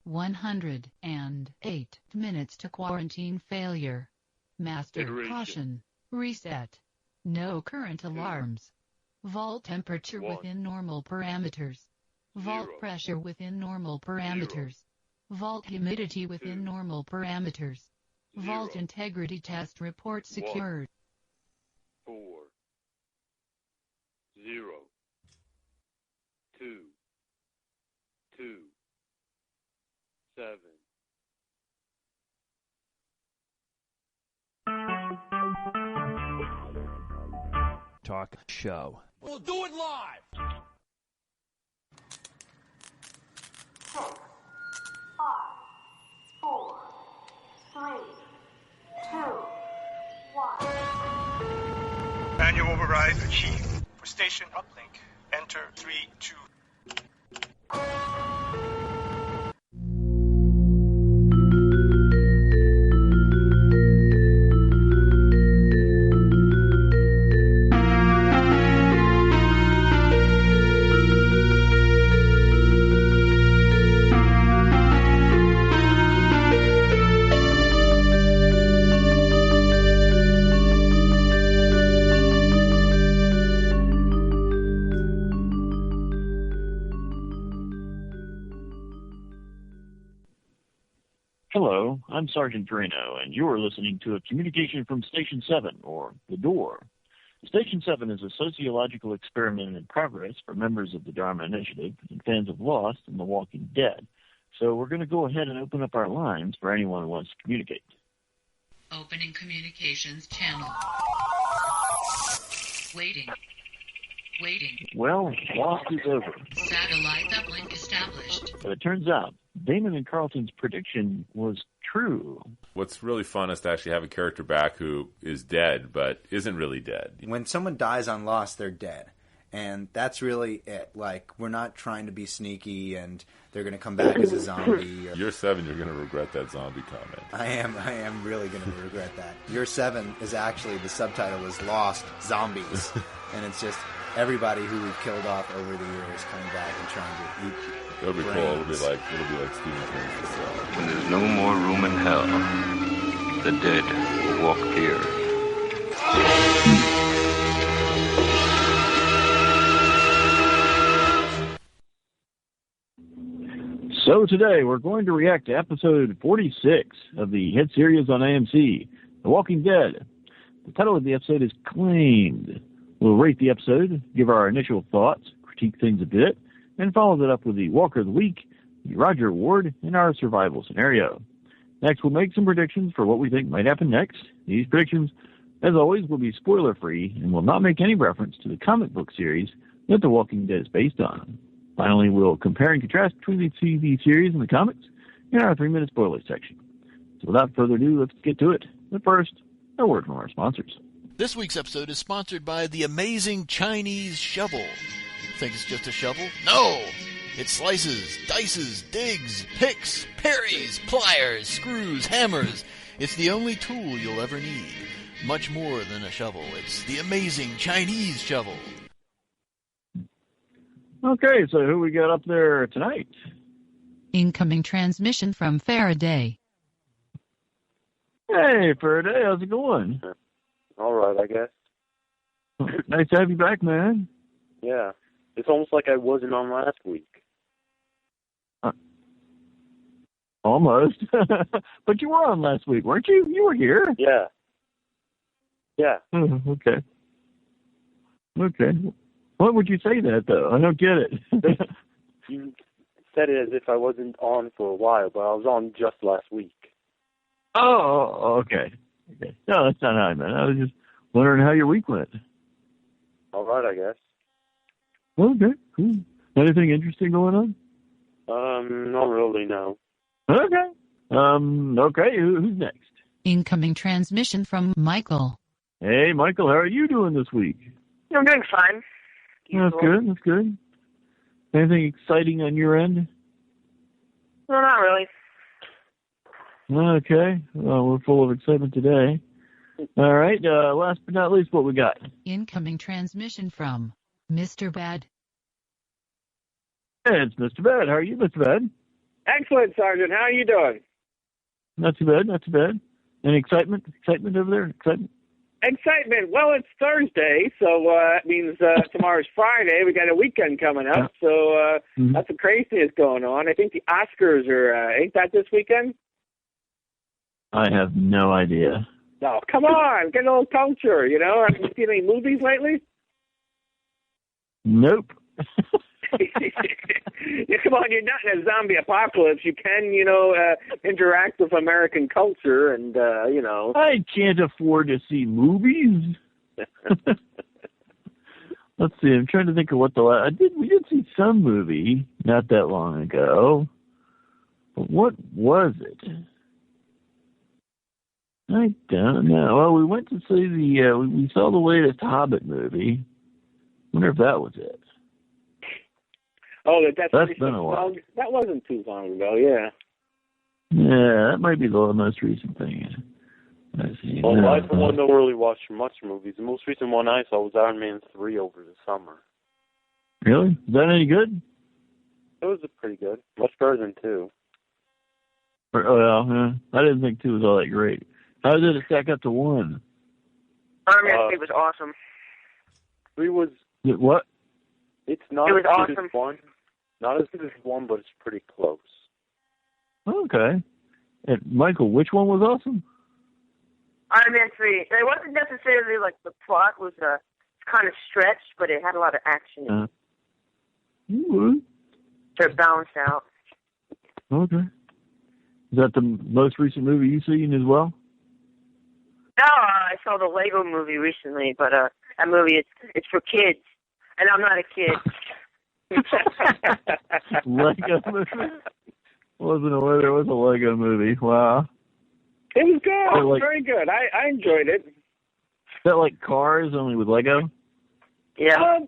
108 minutes to quarantine failure. Master caution. Reset. No current alarms. Vault temperature within normal parameters. Vault pressure within normal parameters. Vault humidity within normal parameters. Vault integrity test report secured. 4 0 2 2 7 Talk show. We'll do it live. 6, 5, 4, 3, 2, 1. Manual override achieved. For station uplink, enter 3, 2. Hello, I'm Sergeant Drano, and you're listening to a communication from Station 7, or The Door. Station 7 is a sociological experiment in progress for members of the Dharma Initiative and fans of Lost and The Walking Dead. So we're going to go ahead and open up our lines for anyone who wants to communicate. Opening communications channel. Waiting. Well, Lost is over. Satellite uplink established. But it turns out Damon and Carlton's prediction was true. What's really fun is to actually have a character back who is dead, but isn't really dead. When someone dies on Lost, they're dead. And that's really it. Like, we're not trying to be sneaky and they're going to come back as a zombie. Year 7, you're going to regret that zombie comment. I am really going to regret that. Year 7 is actually, the subtitle is Lost Zombies. And it's just everybody who we've killed off over the years coming back and trying to eat. It'll be cool. It'll be like Stephen King's. When there's no more room in hell, the dead will walk here. So today we're going to react to episode 46 of the hit series on AMC, The Walking Dead. The title of the episode is Claimed. We'll rate the episode, give our initial thoughts, critique things a bit, and follow that up with the Walker of the Week, the Roger Award, and our survival scenario. Next, we'll make some predictions for what we think might happen next. These predictions, as always, will be spoiler-free and will not make any reference to the comic book series that The Walking Dead is based on. Finally, we'll compare and contrast between the TV series and the comics in our 3-minute spoiler section. So without further ado, let's get to it. But first, a word from our sponsors. This week's episode is sponsored by the amazing Chinese shovel. Think it's just a shovel? No! It slices, dices, digs, picks, parries, pliers, screws, hammers. It's the only tool you'll ever need. Much more than a shovel. It's the amazing Chinese shovel. Okay, so who we got up there tonight? Incoming transmission from Faraday. Hey, Faraday, how's it going? All right, I guess. Nice to have you back, man. Yeah. It's almost like I wasn't on last week. Almost. But you were on last week, weren't you? You were here. Yeah. Yeah. Oh, okay. What would you say that, though? I don't get it. You said it as if I wasn't on for a while, but I was on just last week. Oh, okay. No, that's not how I meant. I was just wondering how your week went. All right, I guess. Okay, cool. Anything interesting going on? Not really, no. Okay. Okay, who's next? Incoming transmission from Michael. Hey, Michael, how are you doing this week? I'm doing fine. That's good. Anything exciting on your end? No, not really. Okay. Well, we're full of excitement today. All right. Last but not least, what we got? Incoming transmission from Mr. Bad. Hey, it's Mr. Bad. How are you, Mr. Bad? Excellent, Sergeant. How are you doing? Not too bad, not too bad. Any excitement? Excitement over there? Excitement. Well, it's Thursday, so that means tomorrow's Friday. We got a weekend coming up, so lots of craziness going on. I think the Oscars are, ain't that this weekend? I have no idea. No, come on, get a little culture, you know? Have you seen any movies lately? Nope. Yeah, come on, you're not in a zombie apocalypse. You can, you know, interact with American culture and, you know. I can't afford to see movies. Let's see, I'm trying to think of what we did see some movie not that long ago. But what was it? I don't know. Well, we went to see we saw the latest Hobbit movie. Wonder if that was it. Oh, that's been a while. That wasn't too long ago, yeah. Yeah, that might be the most recent thing. I see. Well, I for one don't really watch much movies. The most recent one I saw was Iron Man 3 over the summer. Really? Is that any good? It was pretty good. Much better than 2. Oh, yeah. I didn't think 2 was all that great. How did it stack up to 1? Iron Man 3 was awesome. 3 was... What? It's not as good as 1. Not as good as 1, but it's pretty close. Okay. And Michael, which one was awesome? Iron Man 3. It wasn't necessarily like the plot was kind of stretched, but it had a lot of action. So it balanced out. Okay. Is that the most recent movie you've seen as well? No, I saw the Lego movie recently, but that movie, it's for kids. And I'm not a kid. Lego movie? There was a Lego movie. Wow. It was good. Like, very good. I enjoyed it. Is that like Cars, only with Lego? Yeah.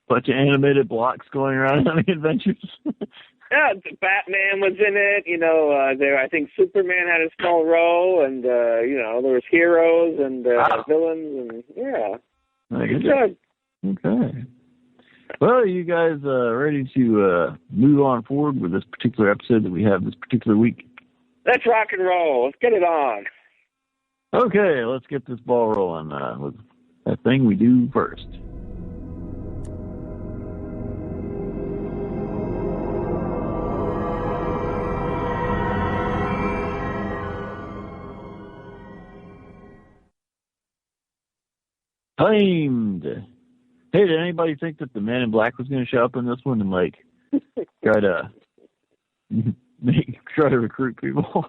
Bunch of animated blocks going around on the adventures. Yeah, Batman was in it. You know, I think Superman had a small role, and you know, there was heroes and villains, and yeah. Good. Okay. Well, you guys ready to move on forward with this particular episode that we have this particular week? Let's rock and roll. Let's get it on. Okay, let's get this ball rolling with that thing we do first. Claimed. Hey, did anybody think that the Man in Black was going to show up in this one and like try to recruit people?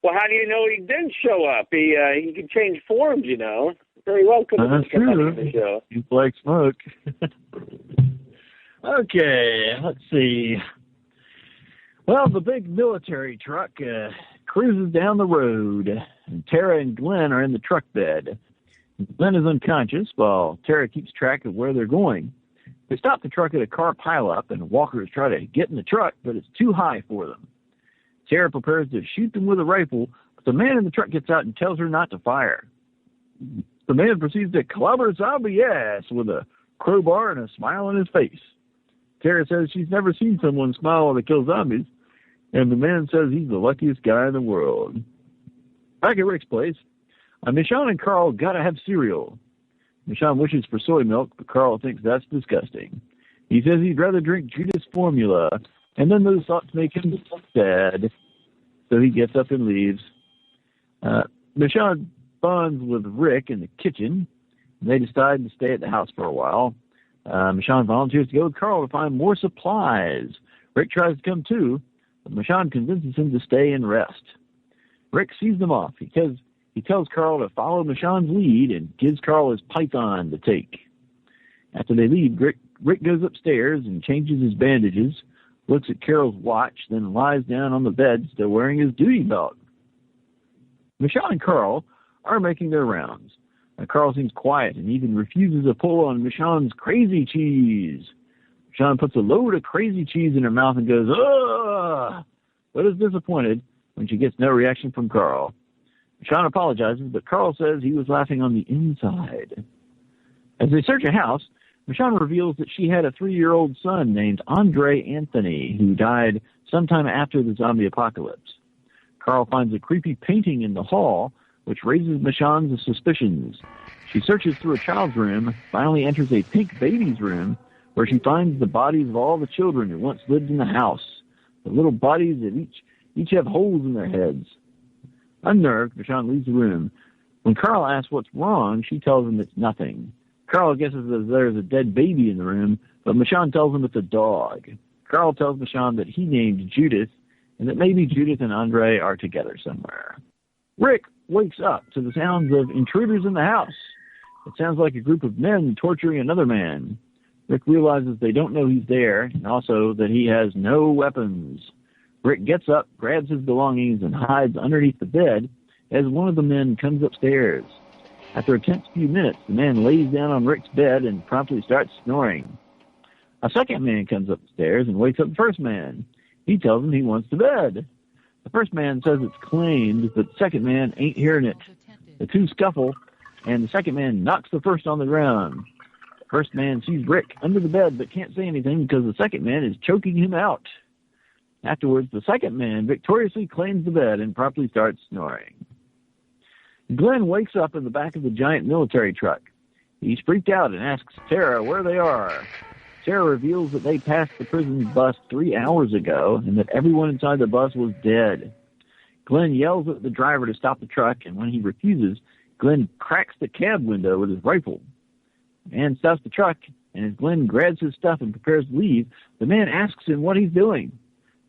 Well, how do you know he didn't show up? He could change forms, you know. Very well could have been somebody in the show. He's like smoke. Okay, let's see. Well, the big military truck cruises down the road, and Tara and Glenn are in the truck bed. Glenn is unconscious while Tara keeps track of where they're going. They stop the truck at a car pileup, and walkers try to get in the truck, but it's too high for them. Tara prepares to shoot them with a rifle, but the man in the truck gets out and tells her not to fire. The man proceeds to clobber zombie ass with a crowbar and a smile on his face. Tara says she's never seen someone smile while they kill zombies, and the man says he's the luckiest guy in the world. Back at Rick's place, Michonne and Carl gotta have cereal. Michonne wishes for soy milk, but Carl thinks that's disgusting. He says he'd rather drink Judas formula, and then those thoughts make him sad. So he gets up and leaves. Michonne bonds with Rick in the kitchen, and they decide to stay at the house for a while. Michonne volunteers to go with Carl to find more supplies. Rick tries to come too, but Michonne convinces him to stay and rest. Rick sees them off because he tells Carl to follow Michonne's lead and gives Carl his python to take. After they leave, Rick goes upstairs and changes his bandages, looks at Carol's watch, then lies down on the bed, still wearing his duty belt. Michonne and Carl are making their rounds. Carl seems quiet and even refuses to pull on Michonne's crazy cheese. Michonne puts a load of crazy cheese in her mouth and goes, "Ugh!" but is disappointed when she gets no reaction from Carl. Michonne apologizes, but Carl says he was laughing on the inside. As they search a house, Michonne reveals that she had a 3-year-old son named Andre Anthony, who died sometime after the zombie apocalypse. Carl finds a creepy painting in the hall, which raises Michonne's suspicions. She searches through a child's room, finally enters a pink baby's room, where she finds the bodies of all the children who once lived in the house. The little bodies that each have holes in their heads. Unnerved, Michonne leaves the room. When Carl asks what's wrong, she tells him it's nothing. Carl guesses that there's a dead baby in the room, but Michonne tells him it's a dog. Carl tells Michonne that he named Judith, and that maybe Judith and Andre are together somewhere. Rick wakes up to the sounds of intruders in the house. It sounds like a group of men torturing another man. Rick realizes they don't know he's there, and also that he has no weapons. Rick gets up, grabs his belongings, and hides underneath the bed as one of the men comes upstairs. After a tense few minutes, the man lays down on Rick's bed and promptly starts snoring. A second man comes upstairs and wakes up the first man. He tells him he wants to bed. The first man says it's claimed, but the second man ain't hearing it. The two scuffle, and the second man knocks the first on the ground. The first man sees Rick under the bed but can't say anything because the second man is choking him out. Afterwards, the second man victoriously claims the bed and promptly starts snoring. Glenn wakes up in the back of the giant military truck. He's freaked out and asks Tara where they are. Tara reveals that they passed the prison bus 3 hours ago and that everyone inside the bus was dead. Glenn yells at the driver to stop the truck, and when he refuses, Glenn cracks the cab window with his rifle. The man stops the truck, and as Glenn grabs his stuff and prepares to leave, the man asks him what he's doing.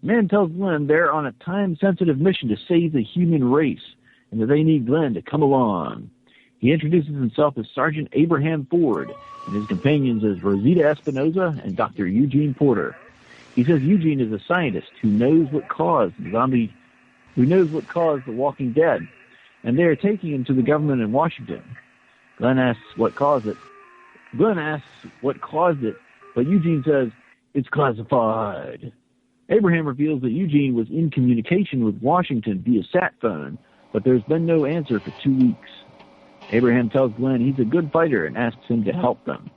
The man tells Glenn they're on a time-sensitive mission to save the human race, and that they need Glenn to come along. He introduces himself as Sergeant Abraham Ford, and his companions as Rosita Espinoza and Dr. Eugene Porter. He says Eugene is a scientist who knows what caused the Walking Dead, and they are taking him to the government in Washington. Glenn asks what caused it, but Eugene says it's classified. Abraham reveals that Eugene was in communication with Washington via sat phone, but there's been no answer for 2 weeks. Abraham tells Glenn he's a good fighter and asks him to help them.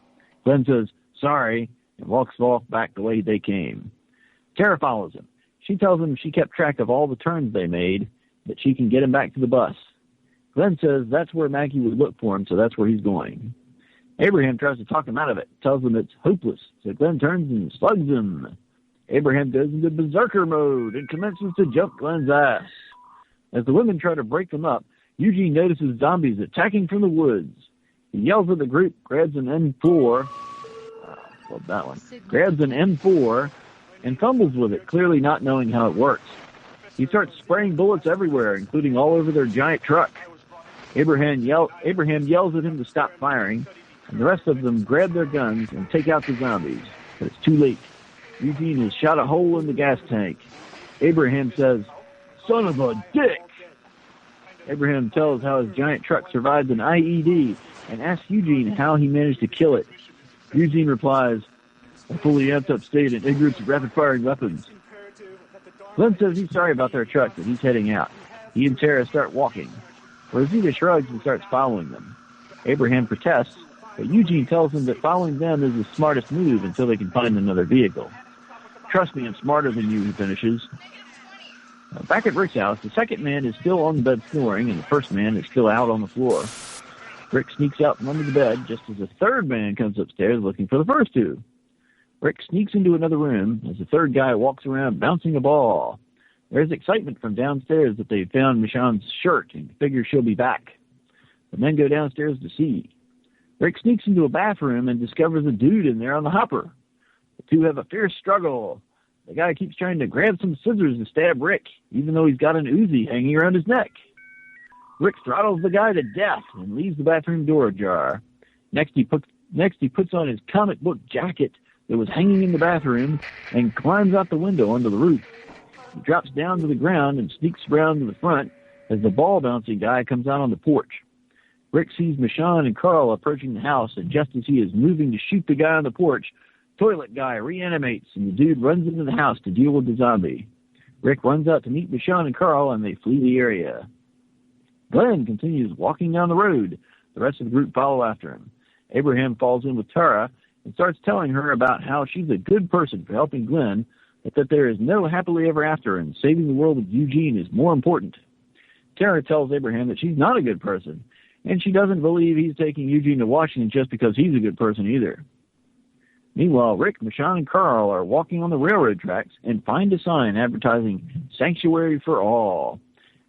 Glenn says, sorry, and walks off back the way they came. Tara follows him. She tells him she kept track of all the turns they made, that she can get him back to the bus. Glenn says that's where Maggie would look for him, so that's where he's going. Abraham tries to talk him out of it, tells him it's hopeless, so Glenn turns and slugs him. Abraham goes into berserker mode and commences to jump Glenn's ass. As the women try to break them up, Eugene notices zombies attacking from the woods. He yells at the group, grabs an M4, and fumbles with it, clearly not knowing how it works. He starts spraying bullets everywhere, including all over their giant truck. Abraham yells at him to stop firing, and the rest of them grab their guns and take out the zombies. But it's too late. Eugene has shot a hole in the gas tank. Abraham says, son of a dick! Abraham tells how his giant truck survived an IED and asks Eugene how he managed to kill it. Eugene replies, a fully amped-up state and ignorance of rapid-firing weapons. Glenn says he's sorry about their truck, that he's heading out. He and Tara start walking. Rosita shrugs and starts following them. Abraham protests, but Eugene tells him that following them is the smartest move until they can find another vehicle. Trust me, I'm smarter than you, he finishes. Back at Rick's house, the second man is still on the bed snoring, and the first man is still out on the floor. Rick sneaks out from under the bed just as the third man comes upstairs looking for the first two. Rick sneaks into another room as the third guy walks around bouncing a ball. There's excitement from downstairs that they found Michonne's shirt and figure she'll be back. The men go downstairs to see. Rick sneaks into a bathroom and discovers a dude in there on the hopper. The two have a fierce struggle. The guy keeps trying to grab some scissors to stab Rick, even though he's got an Uzi hanging around his neck. Rick throttles the guy to death and leaves the bathroom door ajar. Next he puts on his comic book jacket that was hanging in the bathroom and climbs out the window onto the roof. He drops down to the ground and sneaks around to the front as the ball bouncing guy comes out on the porch. Rick sees Michonne and Carl approaching the house, and just as he is moving to shoot the guy on the porch, toilet guy reanimates, and the dude runs into the house to deal with the zombie. Rick runs out to meet Michonne and Carl, and they flee the area. Glenn continues walking down the road. The rest of the group follow after him. Abraham falls in with Tara, and starts telling her about how she's a good person for helping Glenn, but that there is no happily ever after and saving the world with Eugene is more important. Tara tells Abraham that she's not a good person, and she doesn't believe he's taking Eugene to Washington just because he's a good person either. Meanwhile, Rick, Michonne, and Carl are walking on the railroad tracks and find a sign advertising Sanctuary for All.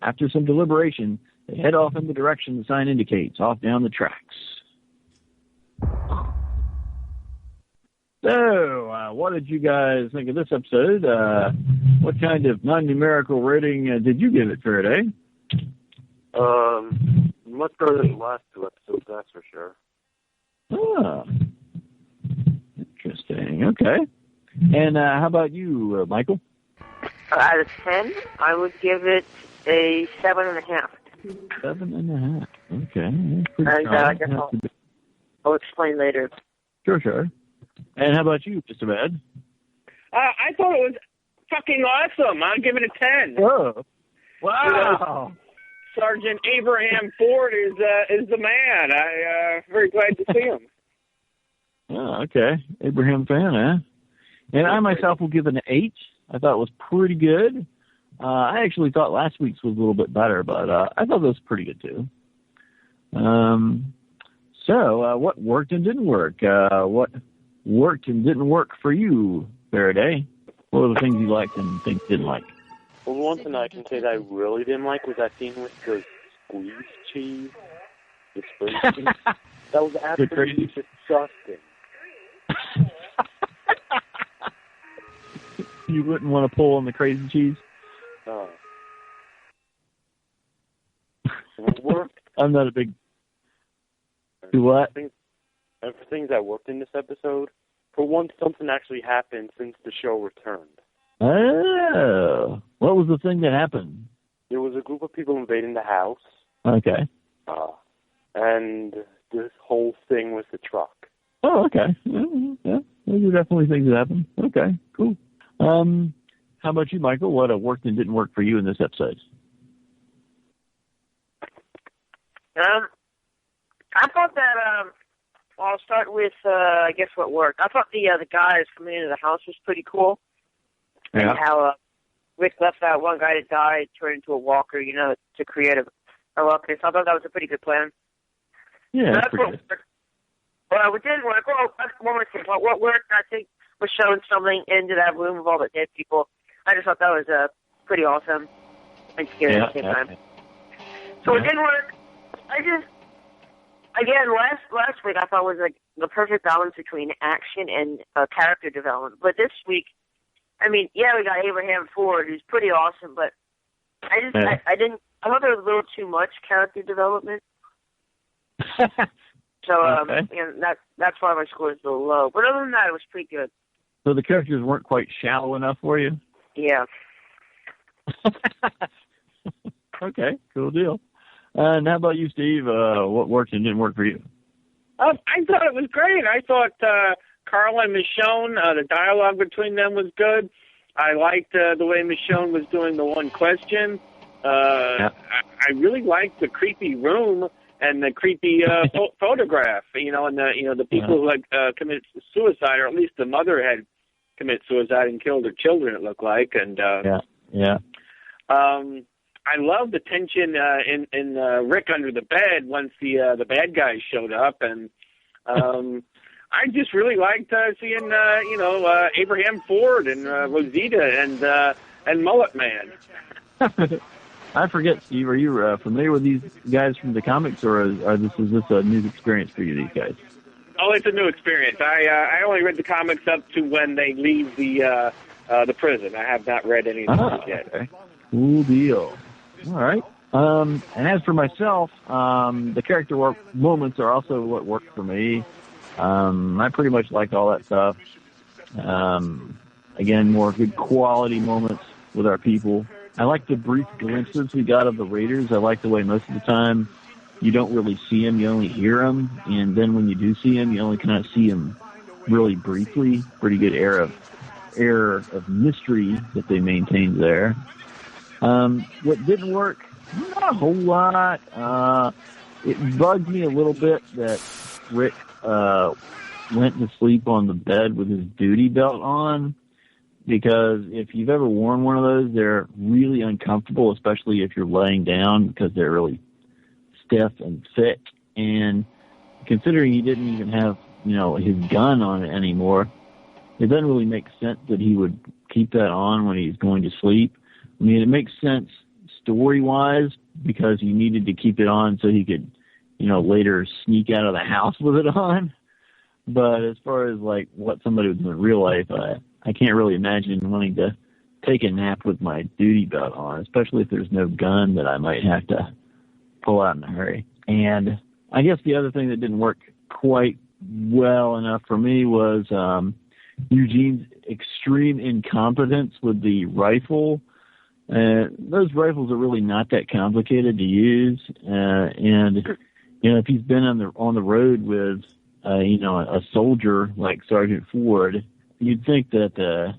After some deliberation, they head off in the direction the sign indicates, off down the tracks. So, what did you guys think of this episode? What kind of non-numerical rating did you give it, Faraday? Much better than the last two episodes, that's for sure. Ah, interesting. Okay. And how about you, Michael? Out of 10, I would give it a 7.5. 7.5. Okay. And I guess I'll explain later. Sure. And how about you, Mr. Bad? I thought it was fucking awesome. I'll give it a 10. Oh, wow. Sergeant Abraham Ford is the man. I'm very glad to see him. Oh, okay. Abraham fan, huh? And I myself will give it an 8. I thought it was pretty good. I actually thought last week's was a little bit better, but I thought it was pretty good too. So what worked and didn't work? What worked and didn't work for you, Faraday? What were the things you liked and things you didn't like? Well, one thing I can say that I really didn't like was that scene with the squeeze cheese. The squeeze cheese. That was absolutely disgusting. You wouldn't want to pull on the crazy cheese? No. It worked. I'm not a big... Do what? And for things that worked in this episode, for once something actually happened since the show returned. Oh. What was the thing that happened? There was a group of people invading the house. Okay. And this whole thing with the truck. Oh, okay. Yeah, those are definitely things that happen. Okay, cool. How about you, Michael? What worked and didn't work for you in this episode? I thought that, I'll start with, I guess what worked. I thought the guys coming into the house was pretty cool. Yeah. And how Rick left that one guy that died, turned into a walker, to create a walker. So I thought that was a pretty good plan. Yeah, that's what worked. Well, what didn't work, one more thing. What worked, I think, was showing something into that room of all the dead people. I just thought that was pretty awesome and scary at the same time. So it didn't work. Again, last week I thought was like the perfect balance between action and character development. But this week, I mean, yeah, we got Abraham Ford, who's pretty awesome, but I thought there was a little too much character development. So, that's why my score is a little low. But other than that, it was pretty good. So the characters weren't quite shallow enough for you? Yeah. Okay, cool deal. And how about you, Steve? What worked and didn't work for you? I thought it was great. I thought Carl and Michonne, the dialogue between them was good. I liked the way Michonne was doing the one question. I really liked the creepy room and the creepy photograph. And the people who had committed suicide, or at least the mother had committed suicide and killed her children. It looked like, and I love the tension in Rick under the bed once the bad guys showed up, and I just really liked seeing Abraham Ford and Rosita and Mullet Man. I forget, Steve. Are you familiar with these guys from the comics, or is this a new experience for you? These guys? Oh, it's a new experience. I only read the comics up to when they leave the prison. I have not read any of them yet. Okay. Cool deal. All right. And as for myself, the character work moments are also what worked for me. I pretty much liked all that stuff. Again, more good quality moments with our people. I like the brief glimpses we got of the Raiders. I like the way most of the time you don't really see them, you only hear them, and then when you do see them, you only kind of see them really briefly. Pretty good air of mystery that they maintained there. What didn't work? Not a whole lot. It bugged me a little bit that Rick went to sleep on the bed with his duty belt on, because if you've ever worn one of those, they're really uncomfortable, especially if you're laying down, because they're really stiff and thick. And considering he didn't even have, his gun on it anymore, it doesn't really make sense that he would keep that on when he's going to sleep. I mean, it makes sense story-wise because he needed to keep it on so he could, later sneak out of the house with it on. But as far as, what somebody would do in real life, I can't really imagine wanting to take a nap with my duty belt on, especially if there's no gun that I might have to pull out in a hurry. And I guess the other thing that didn't work quite well enough for me was Eugene's extreme incompetence with the rifle. Those rifles are really not that complicated to use. And if he's been on the road with, a soldier like Sergeant Ford, you'd think that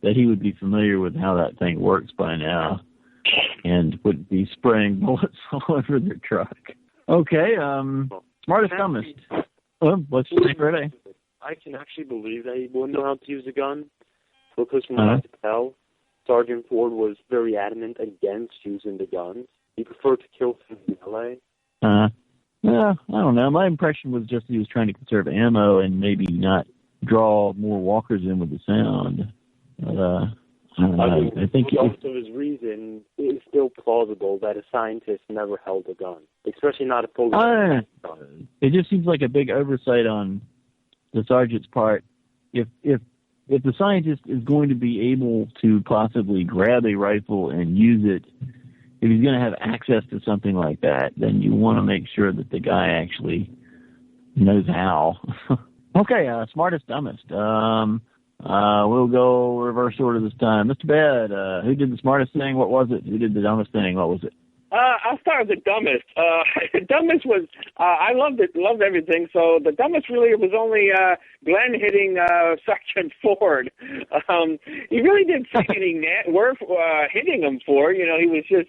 he would be familiar with how that thing works by now and wouldn't be spraying bullets all over their truck. Okay, smartest, dumbest. What's your name for today? I can actually believe that he wouldn't know how to use a gun, because from what I could tell, Sergeant Ford was very adamant against using the guns. He preferred to kill things in L.A. Yeah, I don't know. My impression was just he was trying to conserve ammo and maybe not draw more walkers in with the sound. But, I don't know. I think also his reason is still plausible that a scientist never held a gun, especially not a fully gun. It just seems like a big oversight on the sergeant's part. If the scientist is going to be able to possibly grab a rifle and use it, if he's going to have access to something like that, then you want to make sure that the guy actually knows how. Okay, smartest, dumbest. We'll go reverse order this time. Mr. Bad, who did the smartest thing? What was it? Who did the dumbest thing? What was it? I'll start with the dumbest. The dumbest was, I loved everything, so the dumbest really was only Glenn hitting Sergeant Ford. He really didn't say anything worth hitting him for. He was just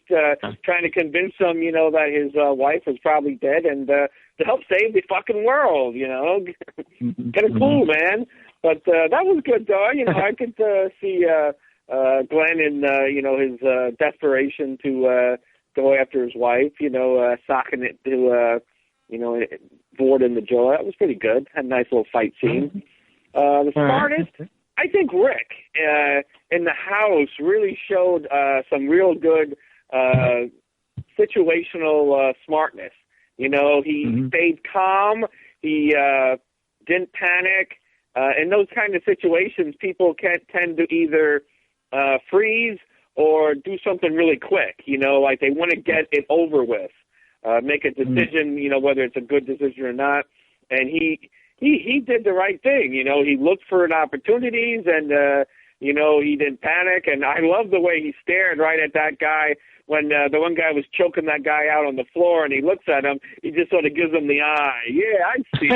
trying to convince him, that his wife was probably dead and to help save the fucking world, Kind of cool, man. But that was good, though. I could see Glenn in, his desperation to go after his wife, socking it to, Ford in the jaw. That was pretty good. Had a nice little fight scene. The smartest, I think Rick in the house really showed some real good situational smartness. He stayed calm. He didn't panic. In those kind of situations, people can tend to either freeze or do something really quick, like they want to get it over with, make a decision, whether it's a good decision or not. And he did the right thing. He looked for opportunities and, he didn't panic. And I love the way he stared right at that guy when the one guy was choking that guy out on the floor and he looks at him, he just sort of gives him the eye. Yeah, I see.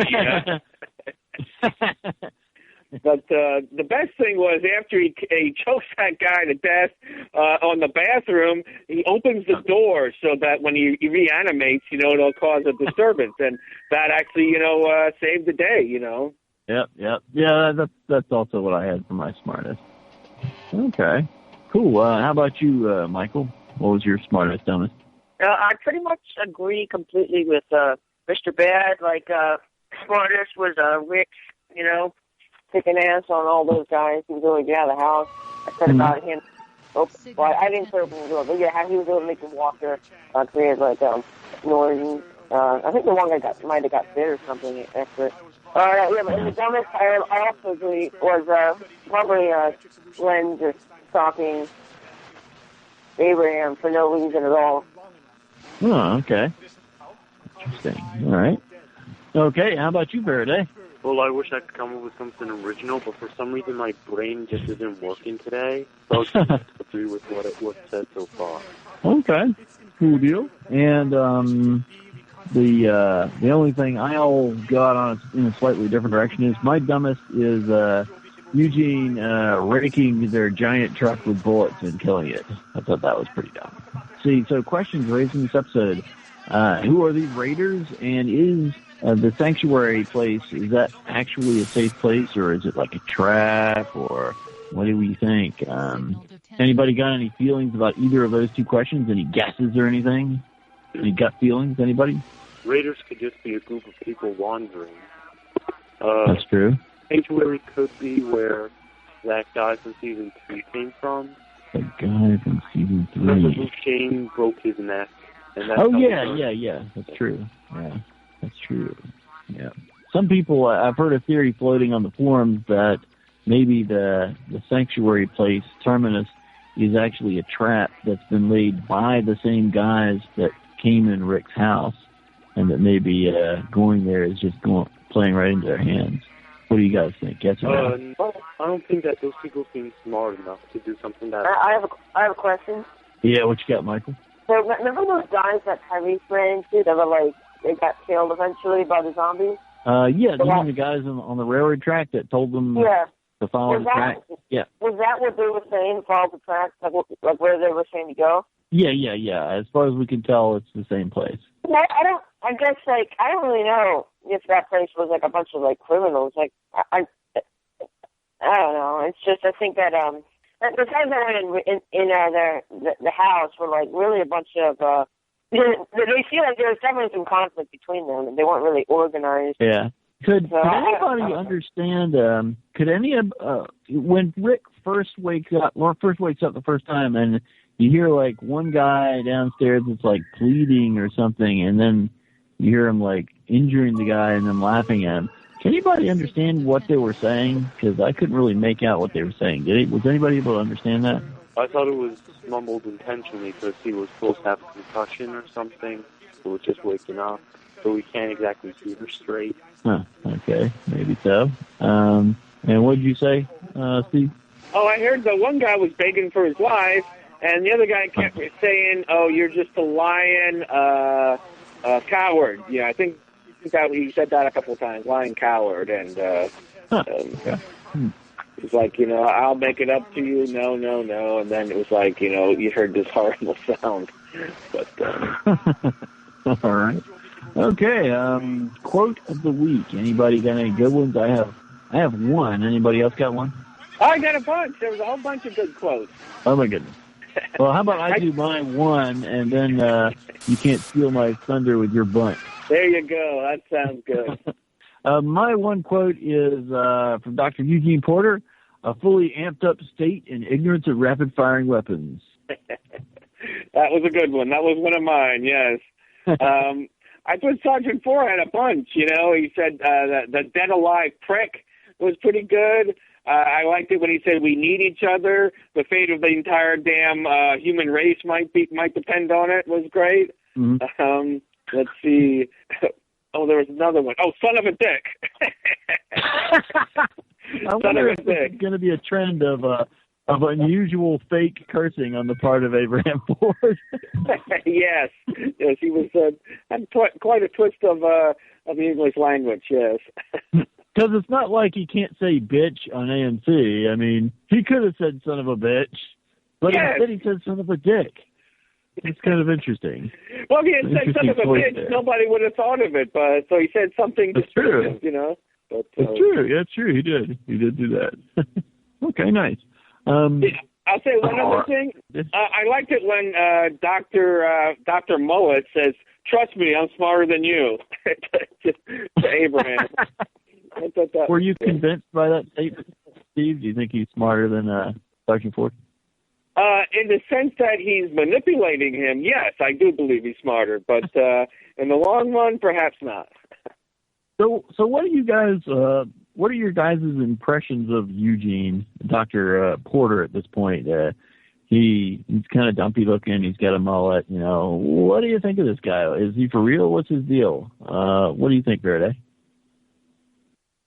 But the best thing was after he chokes that guy to death on the bathroom, he opens the door so that when he reanimates, it'll cause a disturbance. And that actually, saved the day, Yep. Yeah, that's also what I had for my smartest. Okay. Cool. How about you, Michael? What was your smartest, dumbest? I pretty much agree completely with Mr. Bad. Smartest was Rick, kicking ass on all those guys who really get out of the house. I said about him. Oh, well, I didn't say open the door, but yeah, how he was able to make the walker create noise. I think the one guy might have got bit or something extra. Yeah, but the dumbest I also agree was probably Glenn just stalking Abraham for no reason at all. Oh, okay. Interesting. All right. Okay, how about you, Faraday? Well, I wish I could come up with something original, but for some reason my brain just isn't working today. So I'll just agree with what's said so far. Okay, cool deal. And the only thing I'll got in a slightly different direction is my dumbest is Eugene raking their giant truck with bullets and killing it. I thought that was pretty dumb. See, so questions raised in this episode. Who are these raiders, and is the sanctuary place, is that actually a safe place, or is it like a trap, or what do we think? Anybody got any feelings about either of those two questions? Any guesses or anything? Any gut feelings? Anybody? Raiders could just be a group of people wandering. That's true. Sanctuary could be where that guy from season 3 came from. The guy from season 3. Remember who Shane broke his neck? And that's yeah. That's true. Yeah, that's true. Yeah. Some people, I've heard a theory floating on the forums that maybe the sanctuary place, Terminus, is actually a trap that's been laid by the same guys that came in Rick's house, and that maybe going there is just playing right into their hands. What do you guys think? Yes or no? No, I don't think that those people seem smart enough to do something that... I have a question. Yeah, what you got, Michael? So, remember those guys that Tyrese ran into that were like, they got killed eventually by the zombies? Yeah, the guys on the railroad track that told them to follow the track? Yeah. Was that what they were saying, follow the track, like where they were saying to go? Yeah. As far as we can tell, it's the same place. I guess, like, I don't really know if that place was, like, a bunch of, like, criminals. Like, I don't know. It's just, I think that, the times I went in the house were, like, really a bunch of, they feel like there was definitely some conflict between them, and they weren't really organized. Yeah. Could anybody understand, when Rick first wakes up the first time, and you hear, like, one guy downstairs that's, like, pleading or something, and then you hear him, like, injuring the guy and then laughing at him. Can anybody understand what they were saying? Because I couldn't really make out what they were saying. Was anybody able to understand that? I thought it was mumbled intentionally because he was supposed to have a concussion or something. He was just waking up, so we can't exactly hear straight. Huh, okay, maybe so. And what did you say, Steve? Oh, I heard the one guy was begging for his life, and the other guy kept saying, "Oh, you're just a lying coward." Yeah, I think that he said that a couple of times, lying coward, and it's like, I'll make it up to you. No, and then it was like, you heard this horrible sound. But all right, okay. Quote of the week. Anybody got any good ones? I have one. Anybody else got one? I got a bunch. There was a whole bunch of good quotes. Oh my goodness. Well, how about I do my one, and then you can't steal my thunder with your bunt. There you go. That sounds good. My one quote is from Dr. Eugene Porter, "A fully amped up state in ignorance of rapid-firing weapons." That was a good one. That was one of mine, yes. I thought Sergeant Four had a bunch, He said the dead alive prick was pretty good. I liked it when he said we need each other. The fate of the entire damn human race might depend on it. Was great. Mm-hmm. Let's see. Oh, there was another one. Oh, son of a dick. I wonder if it's going to be a trend of unusual fake cursing on the part of Abraham Ford. Yes, he was had quite a twist of the English language. Yes. Because it's not like he can't say bitch on AMC. I mean, he could have said son of a bitch, but instead he said son of a dick. It's kind of interesting. Well, if he had said son of a bitch, nobody would have thought of it, but so he said something descriptive, But, it's true. Yeah, it's true. He did. He did do that. Okay, nice. I'll say one other thing. I liked it when Dr. Mullet says, "Trust me, I'm smarter than you," to Abraham. Were you convinced by that statement, Steve? Do you think he's smarter than Dr. Ford? In the sense that he's manipulating him, yes, I do believe he's smarter. But in the long run, perhaps not. So what are you guys? What are your guys' impressions of Eugene, Dr. Porter, at this point? He's kind of dumpy looking. He's got a mullet. What do you think of this guy? Is he for real? What's his deal? What do you think, Faraday?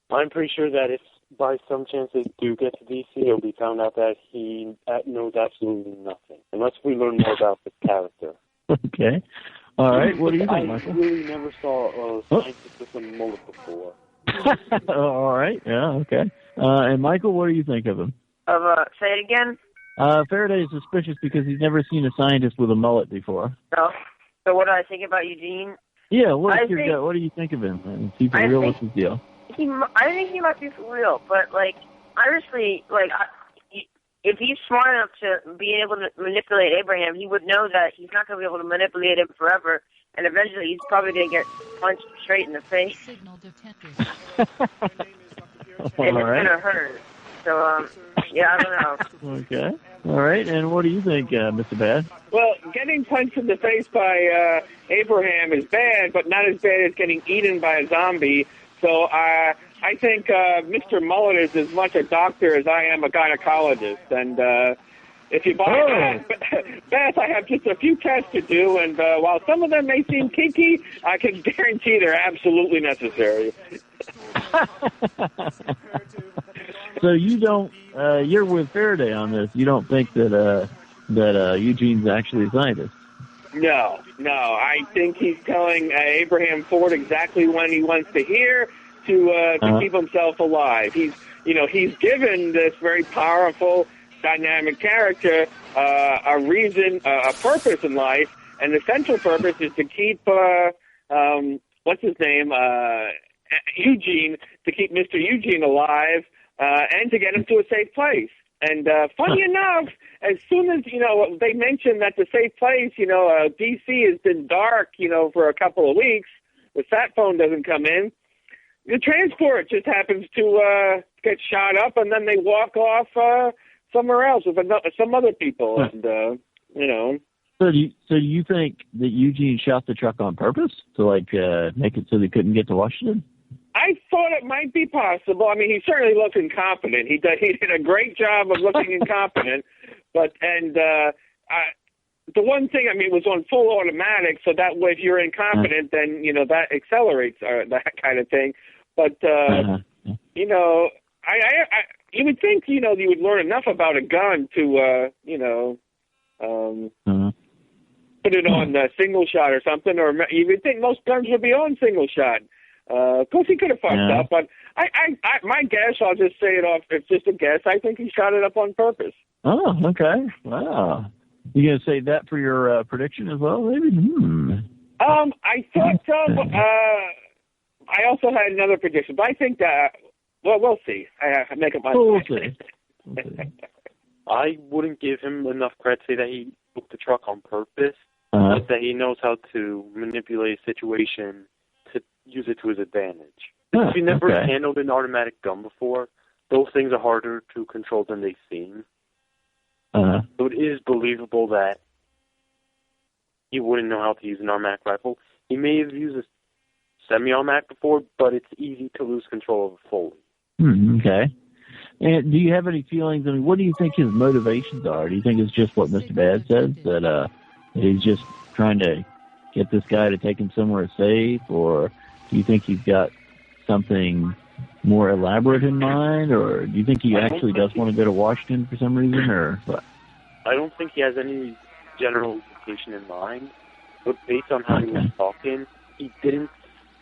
I'm pretty sure that if by some chance they do get to DC, it'll be found out that he knows absolutely nothing, unless we learn more about this character. Okay. All right. What do you think, Michael? I really never saw a scientist with a mullet before. All right. Yeah, okay. And Michael, what do you think of him? Say it again? Faraday is suspicious because he's never seen a scientist with a mullet before. No. So what do I think about Eugene? Yeah, what do you think of him? Is he for real? What's his deal? I think he might be for real, but honestly, if he's smart enough to be able to manipulate Abraham, he would know that he's not going to be able to manipulate him forever, and eventually he's probably going to get punched straight in the face. Signal detected. It's going to hurt. So, I don't know. Okay. All right. And what do you think, Mr. Bad? Well, getting punched in the face by Abraham is bad, but not as bad as getting eaten by a zombie. So I think Mr. Mullet is as much a doctor as I am a gynecologist. And if you buy Beth, I have just a few tests to do, and while some of them may seem kinky, I can guarantee they're absolutely necessary. So you don't, you're with Faraday on this. You don't think that Eugene's actually a scientist? No. I think he's telling Abraham Ford exactly when he wants to hear to keep himself alive. He's given this very powerful, dynamic character a reason, a purpose in life, and the central purpose is to keep what's his name, Eugene, to keep Mr. Eugene alive. And to get him to a safe place. And funny enough, as soon as, they mentioned that the safe place, D.C. has been dark, for a couple of weeks, the sat phone doesn't come in, the transport just happens to get shot up, and then they walk off somewhere else with some other people. And, So do you think that Eugene shot the truck on purpose to, make it so they couldn't get to Washington? I thought it might be possible. I mean, he certainly looked incompetent. He did a great job of looking incompetent. The one thing, it was on full automatic, so that way if you're incompetent, then, that accelerates that kind of thing. But, you would think, you would learn enough about a gun to, put it on single shot or something, or you would think most guns would be on single shot. Of course, he could have fucked up, but my guess, I'll just say it off, it's just a guess, I think he shot it up on purpose. Oh, okay. Wow. You going to say that for your prediction as well, maybe? I thought so. I also had another prediction, but I think that, we'll see. I make up my mind. We'll see. I wouldn't give him enough credit to say that he took the truck on purpose, but that he knows how to manipulate a situation to use it to his advantage. If you never handled an automatic gun before, those things are harder to control than they seem. So it is believable that he wouldn't know how to use an automatic rifle. He may have used a semi-automatic before, but it's easy to lose control of it fully. Okay. And do you have any feelings? What do you think his motivations are? Do you think it's just what Mr. Bad says, that he's just trying to get this guy to take him somewhere safe, or do you think he's got something more elaborate in mind, or do you think he actually does want to go to Washington for some reason, or what? I don't think he has any general location in mind, but based on how he was talking, he didn't.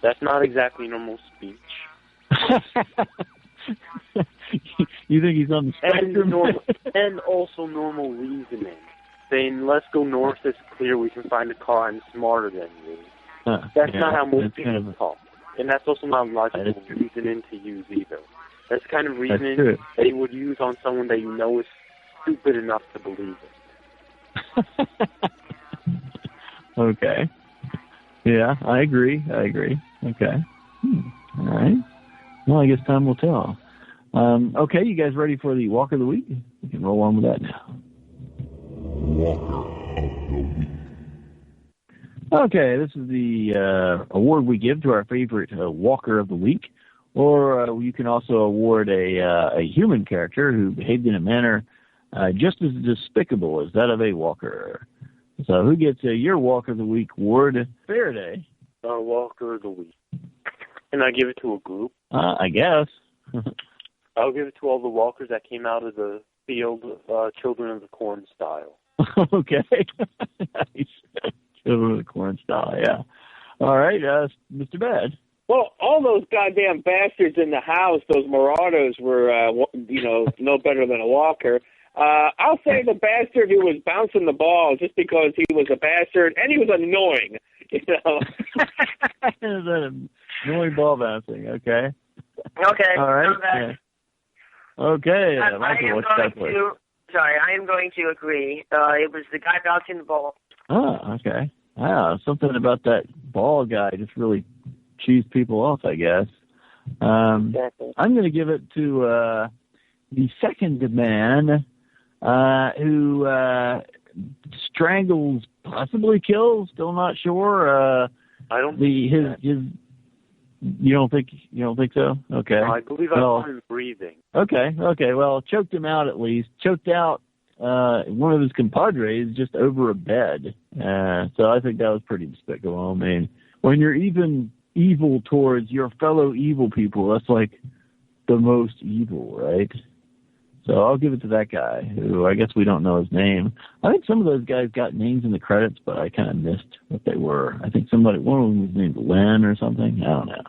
That's not exactly normal speech. You think he's on the spectrum? And also normal reasoning. Saying, let's go north, it's clear we can find a car, I'm smarter than you. That's not how most people talk. And that's also not logical reasoning to use either. That's the kind of reasoning that you would use on someone that you know is stupid enough to believe it. Okay. Yeah, I agree. Okay. All right. Well, I guess time will tell. Okay, you guys ready for the Walker of the Week? We can roll on with that now. Walker of the Week. Okay, this is the award we give to our favorite Walker of the Week, or you can also award a human character who behaved in a manner just as despicable as that of a Walker. So who gets your Walker of the Week award? Faraday. Walker of the Week. Can I give it to a group? I guess. I'll give it to all the walkers that came out of the field, Children of the Corn style. Okay. Nice. Children of the Corn style, yeah. All right, Mr. Bad. Well, all those goddamn bastards in the house, those marauders, were, no better than a walker. I'll say the bastard who was bouncing the ball just because he was a bastard, and he was annoying. You know. That annoying ball bouncing. Okay. Okay. All right. Yeah. Okay. I am going to agree. It was the guy bouncing the ball. Oh, okay. Wow, something about that ball guy just really cheesed people off, I guess. Exactly. I'm going to give it to the second man who strangles, possibly kills. Still not sure. I don't. You don't think so? Okay. I believe I saw him breathing. Okay. Well, choked him out at least. Choked out one of his compadres just over a bed. So I think that was pretty despicable. I mean, when you're even evil towards your fellow evil people, that's like the most evil, right? So I'll give it to that guy, who I guess we don't know his name. I think some of those guys got names in the credits, but I kind of missed what they were. I think one of them was named Len or something. I don't know.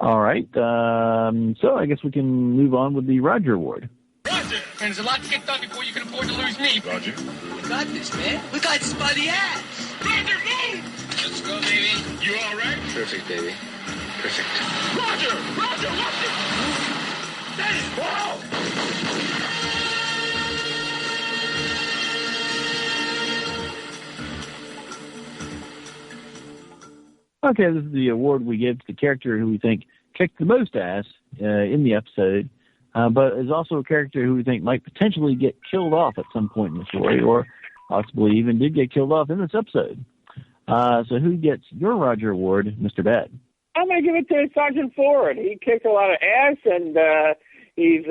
All right. So I guess we can move on with the Roger Award. Roger! And there's a lot to get done before you can afford to lose me. Roger. We got this, man. We got this by the ass. Roger, move! Let's go, baby. You all right? Perfect, baby. Perfect. Roger! Roger, watch it! Steady! Whoa! Okay, this is the award we give to the character who we think kicked the most ass in the episode, but is also a character who we think might potentially get killed off at some point in the story, or possibly even did get killed off in this episode. So who gets your Roger Award, Mr. Bad? I'm going to give it to Sergeant Ford. He kicked a lot of ass, and he's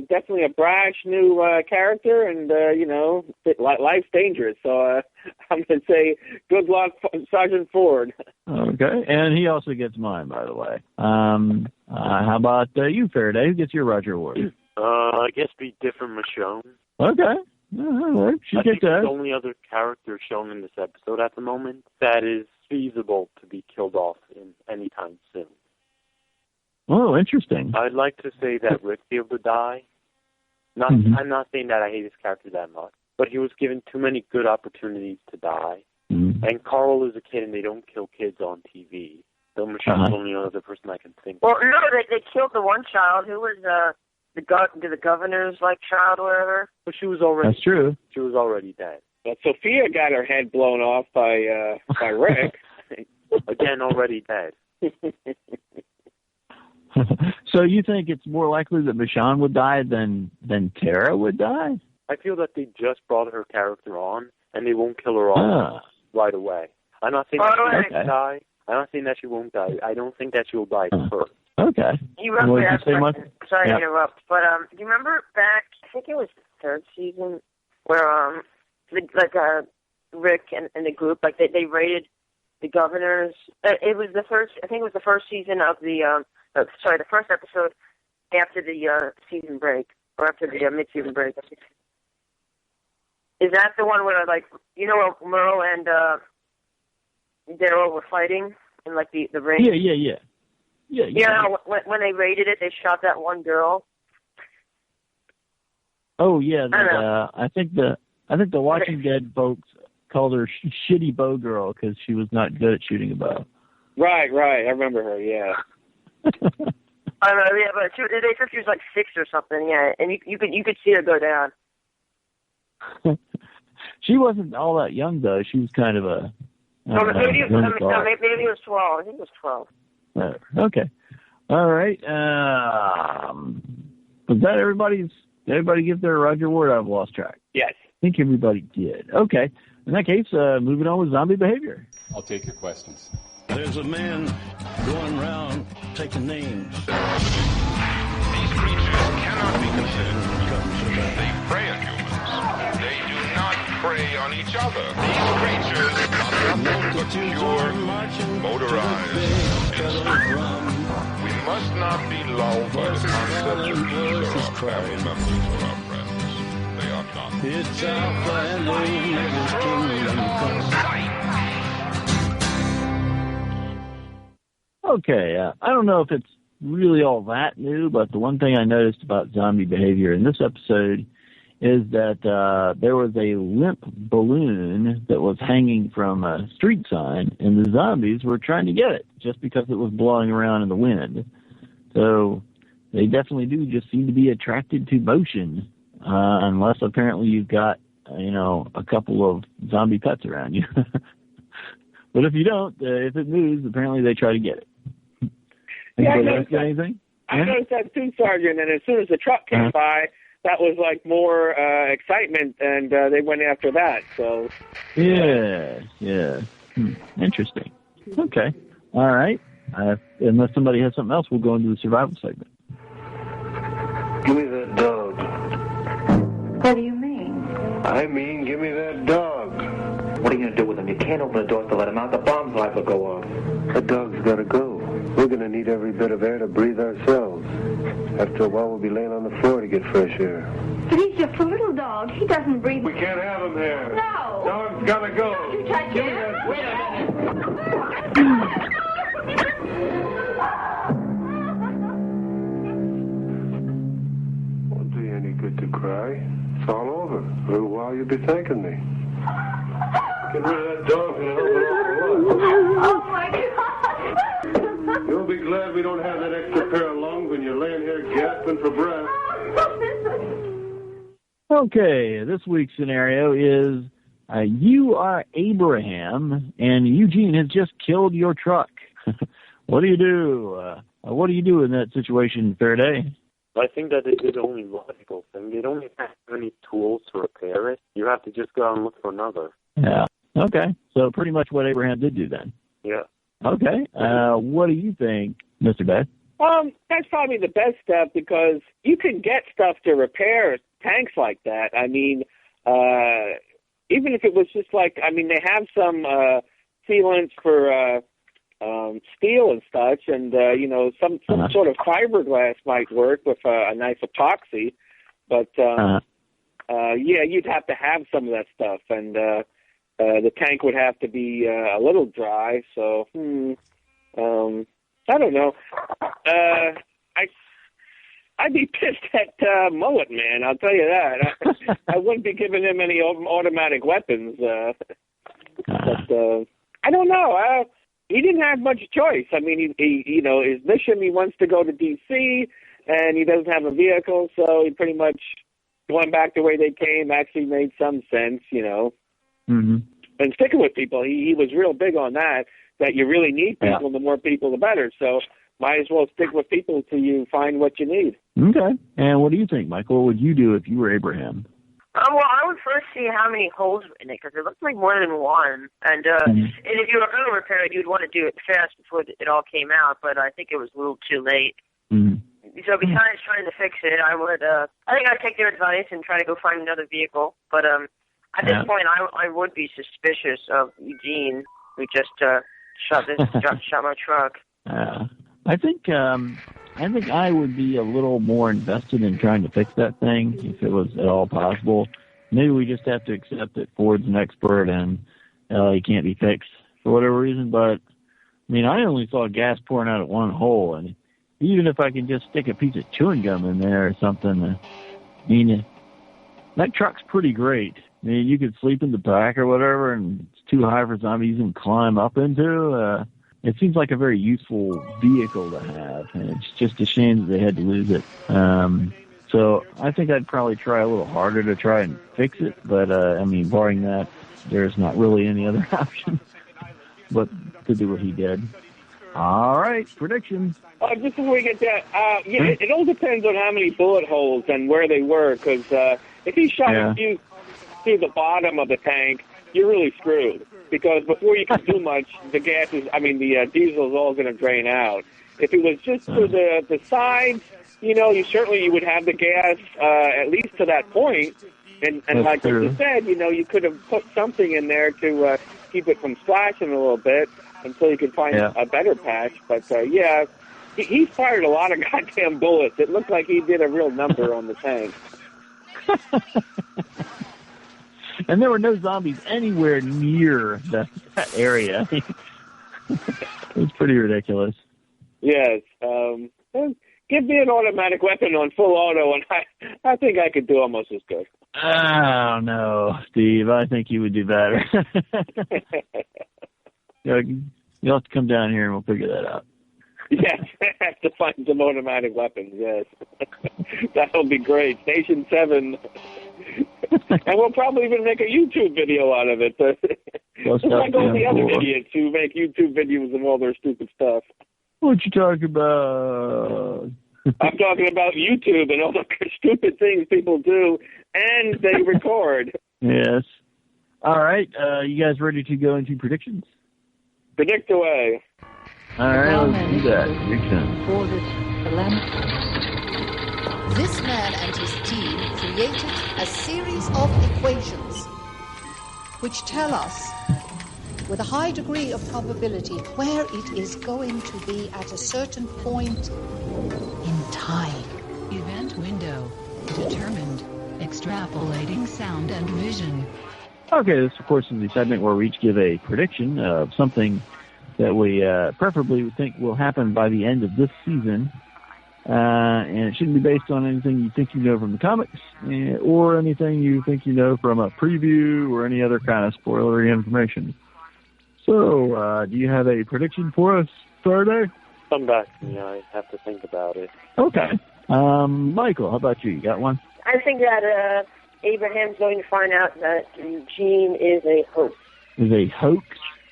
definitely a brash new character, and, life's dangerous. So I'm going to say good luck, Sergeant Ford. Okay, and he also gets mine, by the way. How about you, Faraday? Who gets your Roger Award? I guess be different Michonne. Okay. All right. I think the only other character shown in this episode at the moment that is feasible to be killed off in any time soon. Oh, interesting. I'd like to say that Rick be able to die. I'm not saying that I hate his character that much, but he was given too many good opportunities to die. Mm-hmm. And Carl is a kid, and they don't kill kids on TV. So Michonne's the only other person I can think of. Well, no, they killed the one child who was the governor's child or whatever. But she was already. That's true. She was already dead. But Sophia got her head blown off by Rick. Again, already dead. So you think it's more likely that Michonne would die than Tara would die? I feel that they just brought her character on, and they won't kill her off right away. I'm not saying that she won't die. I'm not saying that she won't die. I don't think that she will die first. Okay. You remember sorry to interrupt, but do you remember back? I think it was the third season where Rick and the group they raided the governors. It was the first. I think it was the first season of the. The first episode after the season break or after the mid-season break. Is that the one where where Merle and Daryl were fighting in the ring? Yeah. When they raided it, they shot that one girl. Oh yeah, I think the Walking Dead folks called her Shitty Bow Girl because she was not good at shooting a bow. Right. I remember her. Yeah. I don't know. Yeah, but they said she was 6 or something. Yeah, and you could see her go down. She wasn't all that young though. She was kind of a. Maybe it was 12. I think it was 12. Okay. All right. Was that everybody give their Roger Award? I've lost track. Yes. I think everybody did. Okay. In that case, moving on with zombie behavior. I'll take your questions. There's a man going around taking names. These creatures cannot be considered. They prey on humans. They do not prey on each other. These creatures are nothing but pure, motorized instruments. We must not be lulled by the concept that these are family members of our friends. They are not. It's our family, never kingdom come. Okay, I don't know if it's really all that new, but the one thing I noticed about zombie behavior in this episode is that there was a limp balloon that was hanging from a street sign, and the zombies were trying to get it just because it was blowing around in the wind. So they definitely do just seem to be attracted to motion, unless apparently you've got, a couple of zombie pets around you. But if you don't, if it moves, apparently they try to get it. Yeah, I noticed that too, Sergeant, and as soon as the truck came by, that was like more excitement, and they went after that. So yeah. Interesting. Okay. All right. Unless somebody has something else, we'll go into the survival segment. Give me that dog. What do you mean? I mean, give me that dog. What are you going to do with him? You can't open the doors to let him out. The bomb's liable to go off. The dog's got to go. We're going to need every bit of air to breathe ourselves. After a while, we'll be laying on the floor to get fresh air. But he's just a little dog. He doesn't breathe. We can't have him here. No. Dog's got to go. Don't you touch Give him. me that. Wait a minute. Won't do you any good to cry. It's all over. A little while you'll be thanking me. Get rid of that dog and help it off. Oh, my God. You'll be glad we don't have that extra pair of lungs when you're laying here gasping for breath. Okay, this week's scenario is you are Abraham, and Eugene has just killed your truck. What do you do? What do you do in that situation, Faraday? I think that it is the only logical thing. They don't even have any tools to repair it. You have to just go out and look for another. Yeah. Okay. So pretty much what Abraham did do then. Yeah. Okay. What do you think, Mr. Beth? That's probably the best step because you can get stuff to repair tanks like that. I mean, even if it was just they have some sealants for steel and such, and some sort of fiberglass might work with a nice epoxy. But you'd have to have some of that stuff, and the tank would have to be a little dry. So, I don't know. I'd be pissed at Mullet Man. I'll tell you that. I wouldn't be giving him any automatic weapons. But I don't know. He didn't have much choice. I mean, he his mission, he wants to go to D.C., and he doesn't have a vehicle, so he pretty much going back the way they came actually made some sense, Mm-hmm. And sticking with people, he was real big on that you really need people. The more people, the better. So might as well stick with people till you find what you need. Okay. And what do you think, Michael? What would you do if you were Abraham? Well, I would first see how many holes were in it, because it looked like more than one. And and if you were going to repair it, you'd want to do it fast before it all came out, but I think it was a little too late. Mm-hmm. So besides trying to fix it, I think I'd take their advice and try to go find another vehicle. But at this point, I would be suspicious of Eugene, who just shot my truck. I think I would be a little more invested in trying to fix that thing if it was at all possible. Maybe we just have to accept that Ford's an expert and he can't be fixed for whatever reason. But I mean, I only saw gas pouring out at one hole, and even if I can just stick a piece of chewing gum in there or something, I mean, that truck's pretty great. I mean, you could sleep in the back or whatever, and it's too high for zombies to climb up into. It seems like a very useful vehicle to have, and it's just a shame that they had to lose it. So I think I'd probably try a little harder to try and fix it, but I mean, barring that, there's not really any other option but to do what he did. All right, predictions. Just before we get that, it all depends on how many bullet holes and where they were, because if he shot a few through the bottom of the tank, you're really screwed. Because before you can do much, the diesel's all going to drain out. If it was just to the sides, you would have the gas at least to that point. And like what you said, you could have put something in there to keep it from splashing a little bit until you could find a better patch. But he fired a lot of goddamn bullets. It looked like he did a real number on the tank. And there were no zombies anywhere near that area. It was pretty ridiculous. Yes. Give me an automatic weapon on full auto, and I think I could do almost as good. I don't know, Steve. I think you would do better. You'll have to come down here and we'll figure that out. Yes, I have to find some automatic weapons, yes. That'll be great. Station 7. And we'll probably even make a YouTube video out of it. Just like all the other idiots who make YouTube videos of all their stupid stuff. What you talking about? I'm talking about YouTube and all the stupid things people do, and they record. Yes. All right. You guys ready to go into predictions? Predict away. All right, let's do that. Prediction. This man and his team created a series of equations which tell us with a high degree of probability where it is going to be at a certain point in time. Event window determined. Extrapolating sound and vision. Okay, this, of course, is the segment where we each give a prediction of something that we preferably would think will happen by the end of this season. And it shouldn't be based on anything you think you know from the comics or anything you think you know from a preview or any other kind of spoilery information. So, do you have a prediction for us, Faraday? Come back to me. I have to think about it. Okay. Michael, how about you? You got one? I think that Abraham's going to find out that Eugene is a hoax. Is a hoax?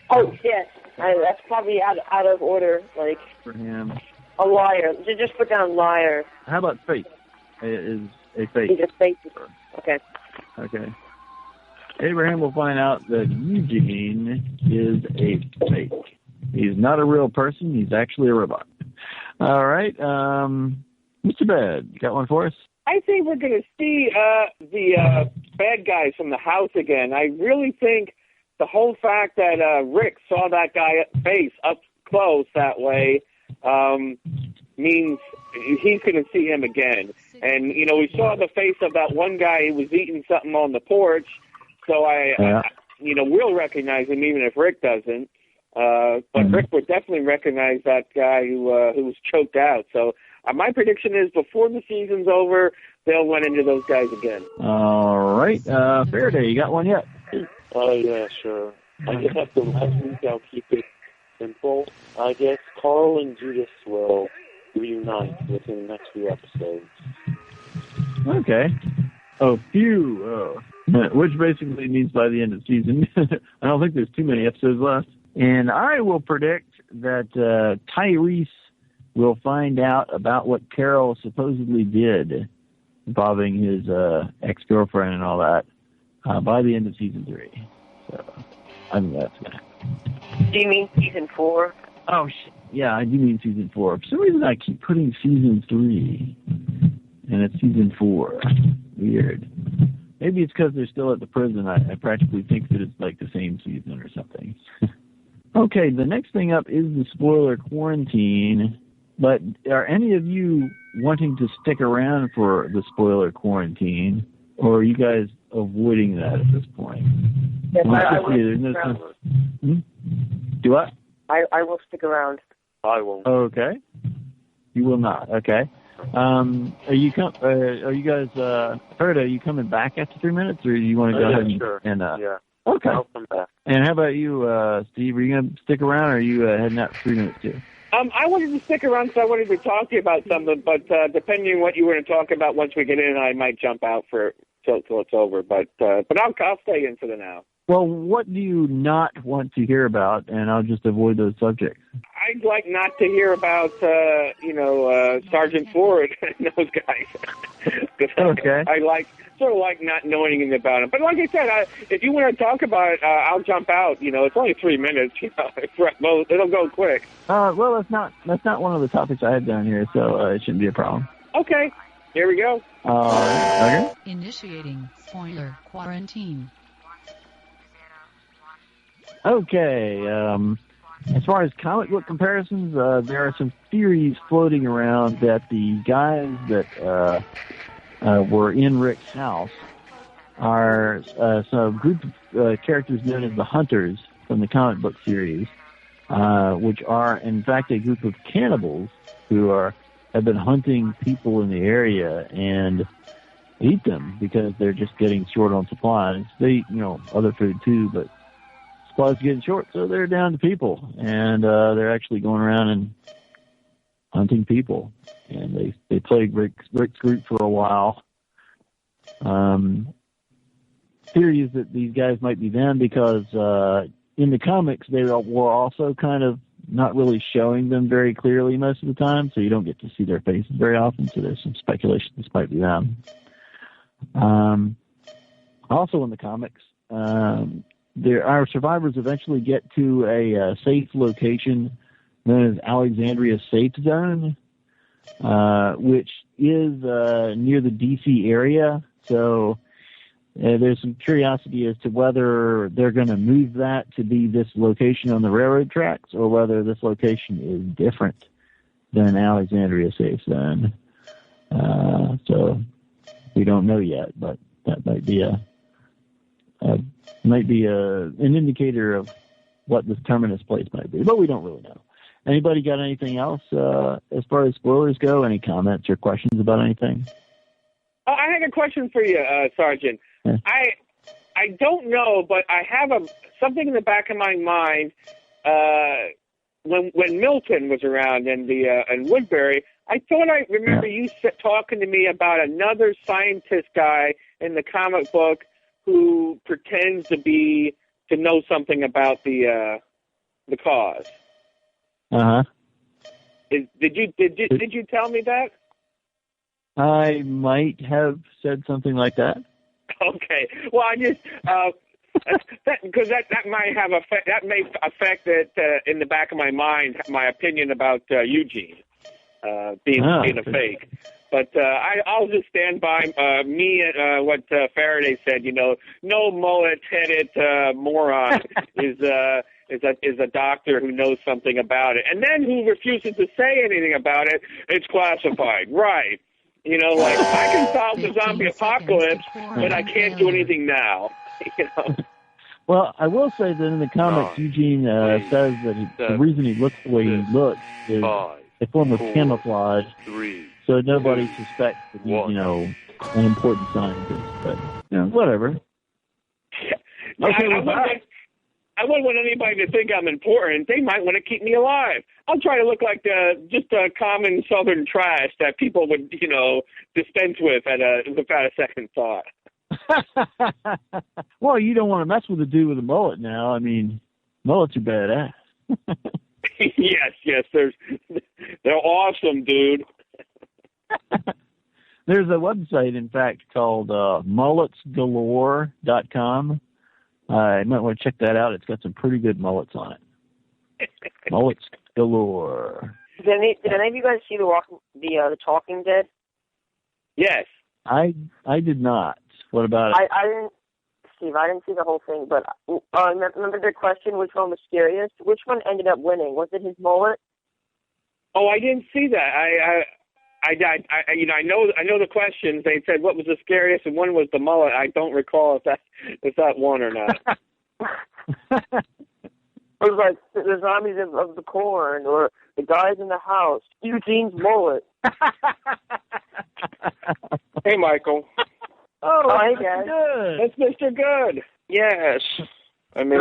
Hoax, yes. That's probably out of order, like for him. A liar. Just put down liar. How about fake? Is a fake? He's a fake. Okay. Okay. Abraham will find out that Eugene is a fake. He's not a real person. He's actually a robot. All right. Mr. Bad, you got one for us? I think we're going to see the bad guys from the house again. I really think the whole fact that Rick saw that guy face up close that way means he's going to see him again. And, you know, we saw the face of that one guy who was eating something on the porch, so I we'll recognize him even if Rick doesn't. But Rick would definitely recognize that guy who was choked out. So my prediction is before the season's over, they'll run into those guys again. All right. Faraday, you got one yet? Oh, yeah, sure. I guess after last week, I'll keep it simple. I guess Carl and Judith will reunite within the next few episodes. Okay. Oh, few. Which basically means by the end of the season. I don't think there's too many episodes left. And I will predict that Tyrese will find out about what Carol supposedly did involving his ex-girlfriend and all that by the end of season 3. So I think that's going to happen. Do you mean season 4? Oh, yeah, I do mean season 4. For some reason, I keep putting season 3, and it's season 4. Weird. Maybe it's because they're still at the prison. I practically think that it's like the same season or something. Okay, the next thing up is the spoiler quarantine. But are any of you wanting to stick around for the spoiler quarantine, or are you guys avoiding that at this point? Yes, I will. Do what? I will stick around. I won't. Okay. You will not. Okay. Are you guys? Faraday, are you coming back after 3 minutes, or do you want to go ahead sure. and? Yeah. Okay. I'll come back. And how about you, Steve? Are you going to stick around, or are you heading out for 3 minutes too? I wanted to stick around because I wanted to talk to you about something, but depending on what you were going to talk about once we get in, I might jump out till it's over. But I'll stay in for the now. Well, what do you not want to hear about, and I'll just avoid those subjects? I'd like not to hear about, Sergeant Ford and those guys. Okay. I sort of like not knowing anything about him. But like I said, if you want to talk about it, I'll jump out. You know, it's only 3 minutes. You know, it'll go quick. Well, that's not one of the topics I had down here, so it shouldn't be a problem. Okay. Here we go. Okay. Initiating spoiler quarantine. Okay. As far as comic book comparisons, there are some theories floating around that the guys that were in Rick's house are some group of characters known as the Hunters from the comic book series, which are in fact a group of cannibals who have been hunting people in the area, and eat them because they're just getting short on supplies. They eat, other food too, but supplies are getting short, so they're down to people, and they're actually going around and hunting people. And they plagued Rick's group for a while. Theory is that these guys might be them because in the comics they were also kind of not really showing them very clearly most of the time, so you don't get to see their faces very often, so there's some speculation this might be them. Also in the comics, our survivors eventually get to a safe location known as Alexandria Safe Zone, which is near the D.C. area, so there's some curiosity as to whether they're going to move that to be this location on the railroad tracks or whether this location is different than Alexandria Safe Zone. So we don't know yet, but that might be an indicator of what this terminus place might be, but we don't really know. Anybody got anything else as far as spoilers go? Any comments or questions about anything? I had a question for you, Sergeant. Yeah. I don't know, but I have something in the back of my mind. When Milton was around and Woodbury, I thought I remember you talking to me about another scientist guy in the comic book who pretends to know something about the cause. Uh-huh. Did you tell me that? I might have said something like that. Okay. Well, I just because that might have that may affect it in the back of my mind, my opinion about Eugene being a fake. But I'll just stand by what Faraday said. No mullet-headed moron is a doctor who knows something about it, and then who refuses to say anything about it. It's classified, right? I can solve the zombie apocalypse, but I can't do anything now. Well, I will say that in the comics, Eugene says that the reason he looks the way he looks is a form of camouflage, so nobody suspects that he's, an important scientist. But, whatever. Okay, I wouldn't want anybody to think I'm important. They might want to keep me alive. I'll try to look like just a common Southern trash that people would, dispense with without a second thought. Well, you don't want to mess with a dude with a mullet now. I mean, mullets are badass. Yes, they're awesome, dude. There's a website, in fact, called mulletsgalore.com. You might want to check that out. It's got some pretty good mullets on it. Mullets galore. Did any of you guys see the Talking Dead? Yes. I did not. What about it? I didn't, Steve. I didn't see the whole thing, but remember the question, which one was scariest? Which one ended up winning? Was it his mullet? Oh, I didn't see that. I know the questions. They said what was the scariest, and one was the mullet. I don't recall if that won or not. It was like the zombies of the corn, or the guys in the house. Eugene's mullet. Hey, Michael. Oh, hey guys. Good. That's Mr. Good. Yes. I mean,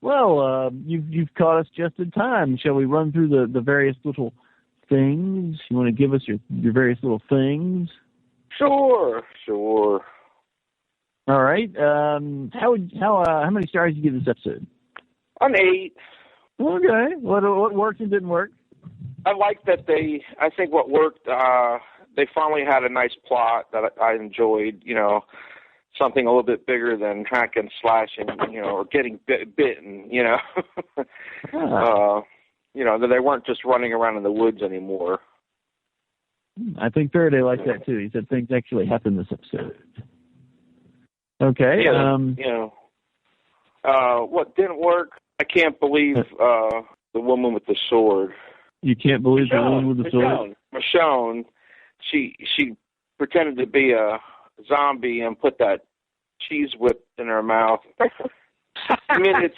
well, you've caught us just in time. Shall we run through the various little things? You want to give us your various little things? Sure. All right. How many stars did you give this episode? An 8. Okay. What worked and didn't work? I like that I think what worked, they finally had a nice plot that I enjoyed, something a little bit bigger than hack and slashing, or getting bitten, that they weren't just running around in the woods anymore. I think Faraday liked that too. He said things actually happened this episode. Okay. Yeah, what didn't work? I can't believe the woman with the sword. You can't believe the woman with the sword? Michonne, she pretended to be a zombie and put that cheese whip in her mouth. minutes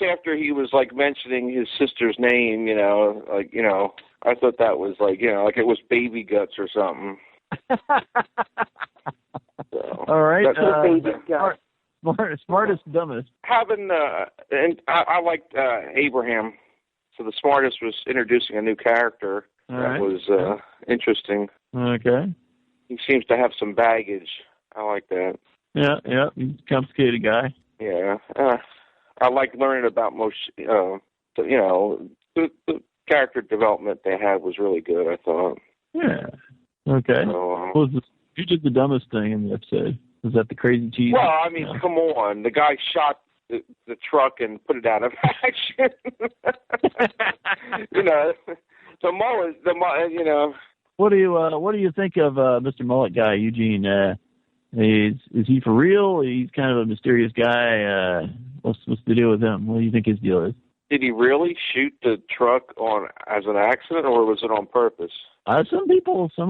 after he was mentioning his sister's name, I thought that was like it was baby guts or something. So, all right. Smartest, dumbest. Having and I liked Abraham. So the smartest was introducing a new character that was interesting. Okay. He seems to have some baggage. I like that. Yeah. He's a complicated guy. Yeah. I like learning about most. The character development they had was really good, I thought. Yeah. Okay. So, who did the dumbest thing in the episode? Was that the crazy cheese? Well, I mean, come on. The guy shot the truck and put it out of action. The mullet, What do you think of Mr. Mullet guy, Eugene? Is he for real? He's kind of a mysterious guy. What's the deal with him? What do you think his deal is? Did he really shoot the truck as an accident, or was it on purpose? Some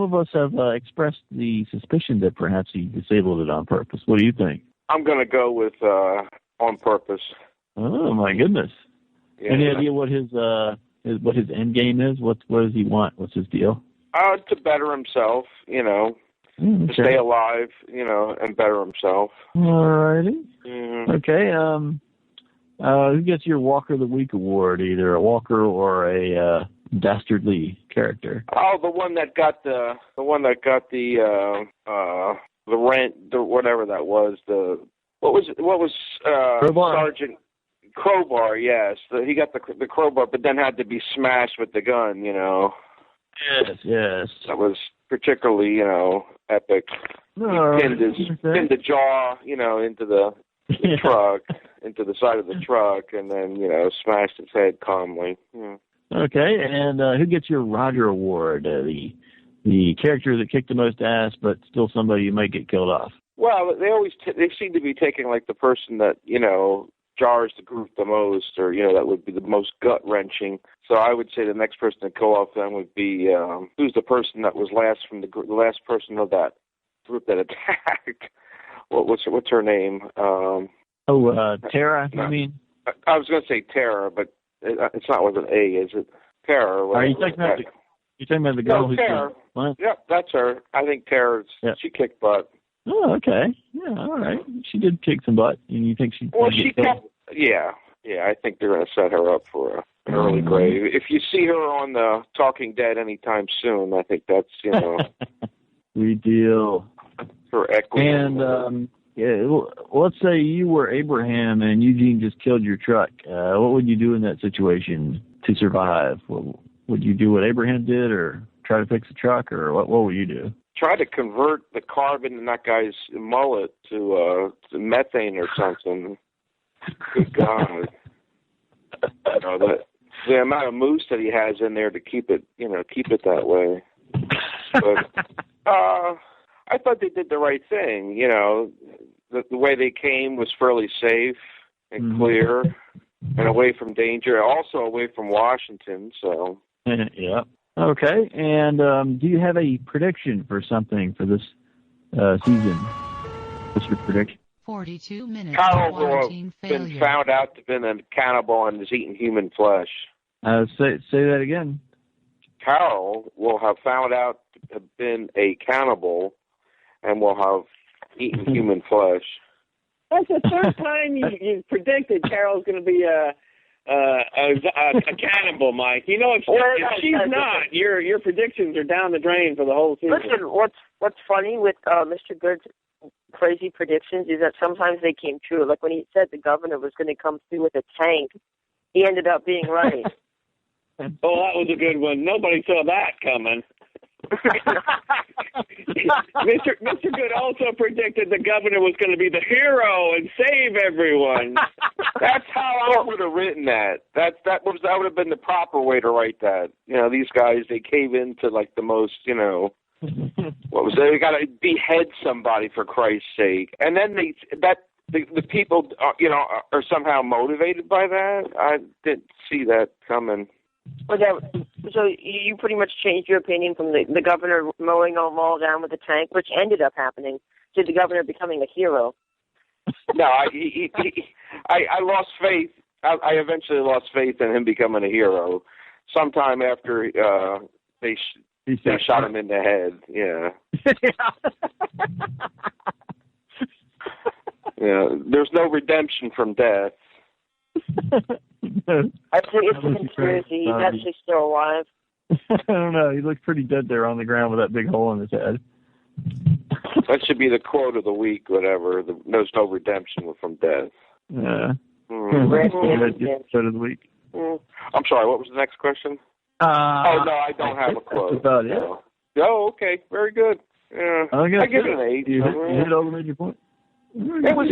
of us have expressed the suspicion that perhaps he disabled it on purpose. What do you think? I'm going to go with on purpose. Oh my goodness! Yeah. Any idea what his end game is? What does he want? What's his deal? To better himself, to stay alive, and better himself. All righty. Mm-hmm. Okay. Who gets your Walker of the Week award? Either a Walker or a dastardly character. Oh, the one that got the rent, whatever that was. What was Crowbar? Sergeant Crowbar? Yes, he got the crowbar, but then had to be smashed with the gun. Yes. That was particularly epic. He pinned the jaw, into the truck, into the side of the truck, and then smashed his head calmly. Yeah. Okay, and who gets your Roger Award? The character that kicked the most ass, but still somebody you might get killed off. Well, they seem to be taking like the person that jars the group the most, or that would be the most gut wrenching. So I would say the next person to go off then would be who's the person that was last from the last person of that group that attacked. What's her name? Tara. You mean? I was going to say Tara, but it's not with an A, is it? Tara. Are you talking about the girl who's Tara? Yep, that's her. I think Tara. Yeah. She kicked butt. Oh, okay. Yeah, all right. She did kick some butt, and you think she? Well, she kept. Yeah. I think they're going to set her up for an early grave. If you see her on the Talking Dead anytime soon, I think that's Sweet deal. For equity. And let's say you were Abraham and Eugene just killed your truck. What would you do in that situation to survive? Would you do what Abraham did, or try to fix the truck, or what would you do? Try to convert the carbon in that guy's mullet to methane or something. Good God. The amount of moose that he has in there to keep it that way. But I thought they did the right thing. The way they came was fairly safe and clear and away from danger, also away from Washington. So yeah. Okay. And do you have a prediction for something for this season? What's your prediction? 42 minutes. Carl will have been found out to have been a cannibal and has eaten human flesh. Say that again. Carol will have found out to have been a cannibal and will have eaten human flesh. That's the third time you predicted Carol's going to be a cannibal, Mike. If she's not, your predictions are down the drain for the whole season. Listen, what's funny with Mr. Good's crazy predictions is that sometimes they came true. Like when he said the governor was going to come through with a tank, he ended up being right. Oh, that was a good one. Nobody saw that coming. Mr. Good also predicted the governor was going to be the hero and save everyone. That's how I would have written that. That would have been the proper way to write that. These guys, they cave into like the most, what was it? They got to behead somebody for Christ's sake, and then the people, are somehow motivated by that. I didn't see that coming. So you pretty much changed your opinion from the governor mowing them all down with a tank, which ended up happening, to the governor becoming a hero. No, I lost faith. I eventually lost faith in him becoming a hero. Sometime after they They shot him in the head. Yeah. Yeah. There's no redemption from death. I think it's a conspiracy. He's actually still alive. I don't know. He looks pretty dead there on the ground with that big hole in his head. That should be the quote of the week, whatever. There's no redemption from death. Yeah. Quote of the week. I'm sorry, what was the next question? No, I don't have a quote. That's about it. Oh, okay. Very good. Yeah. I give it an 8. You hit all the major points? It was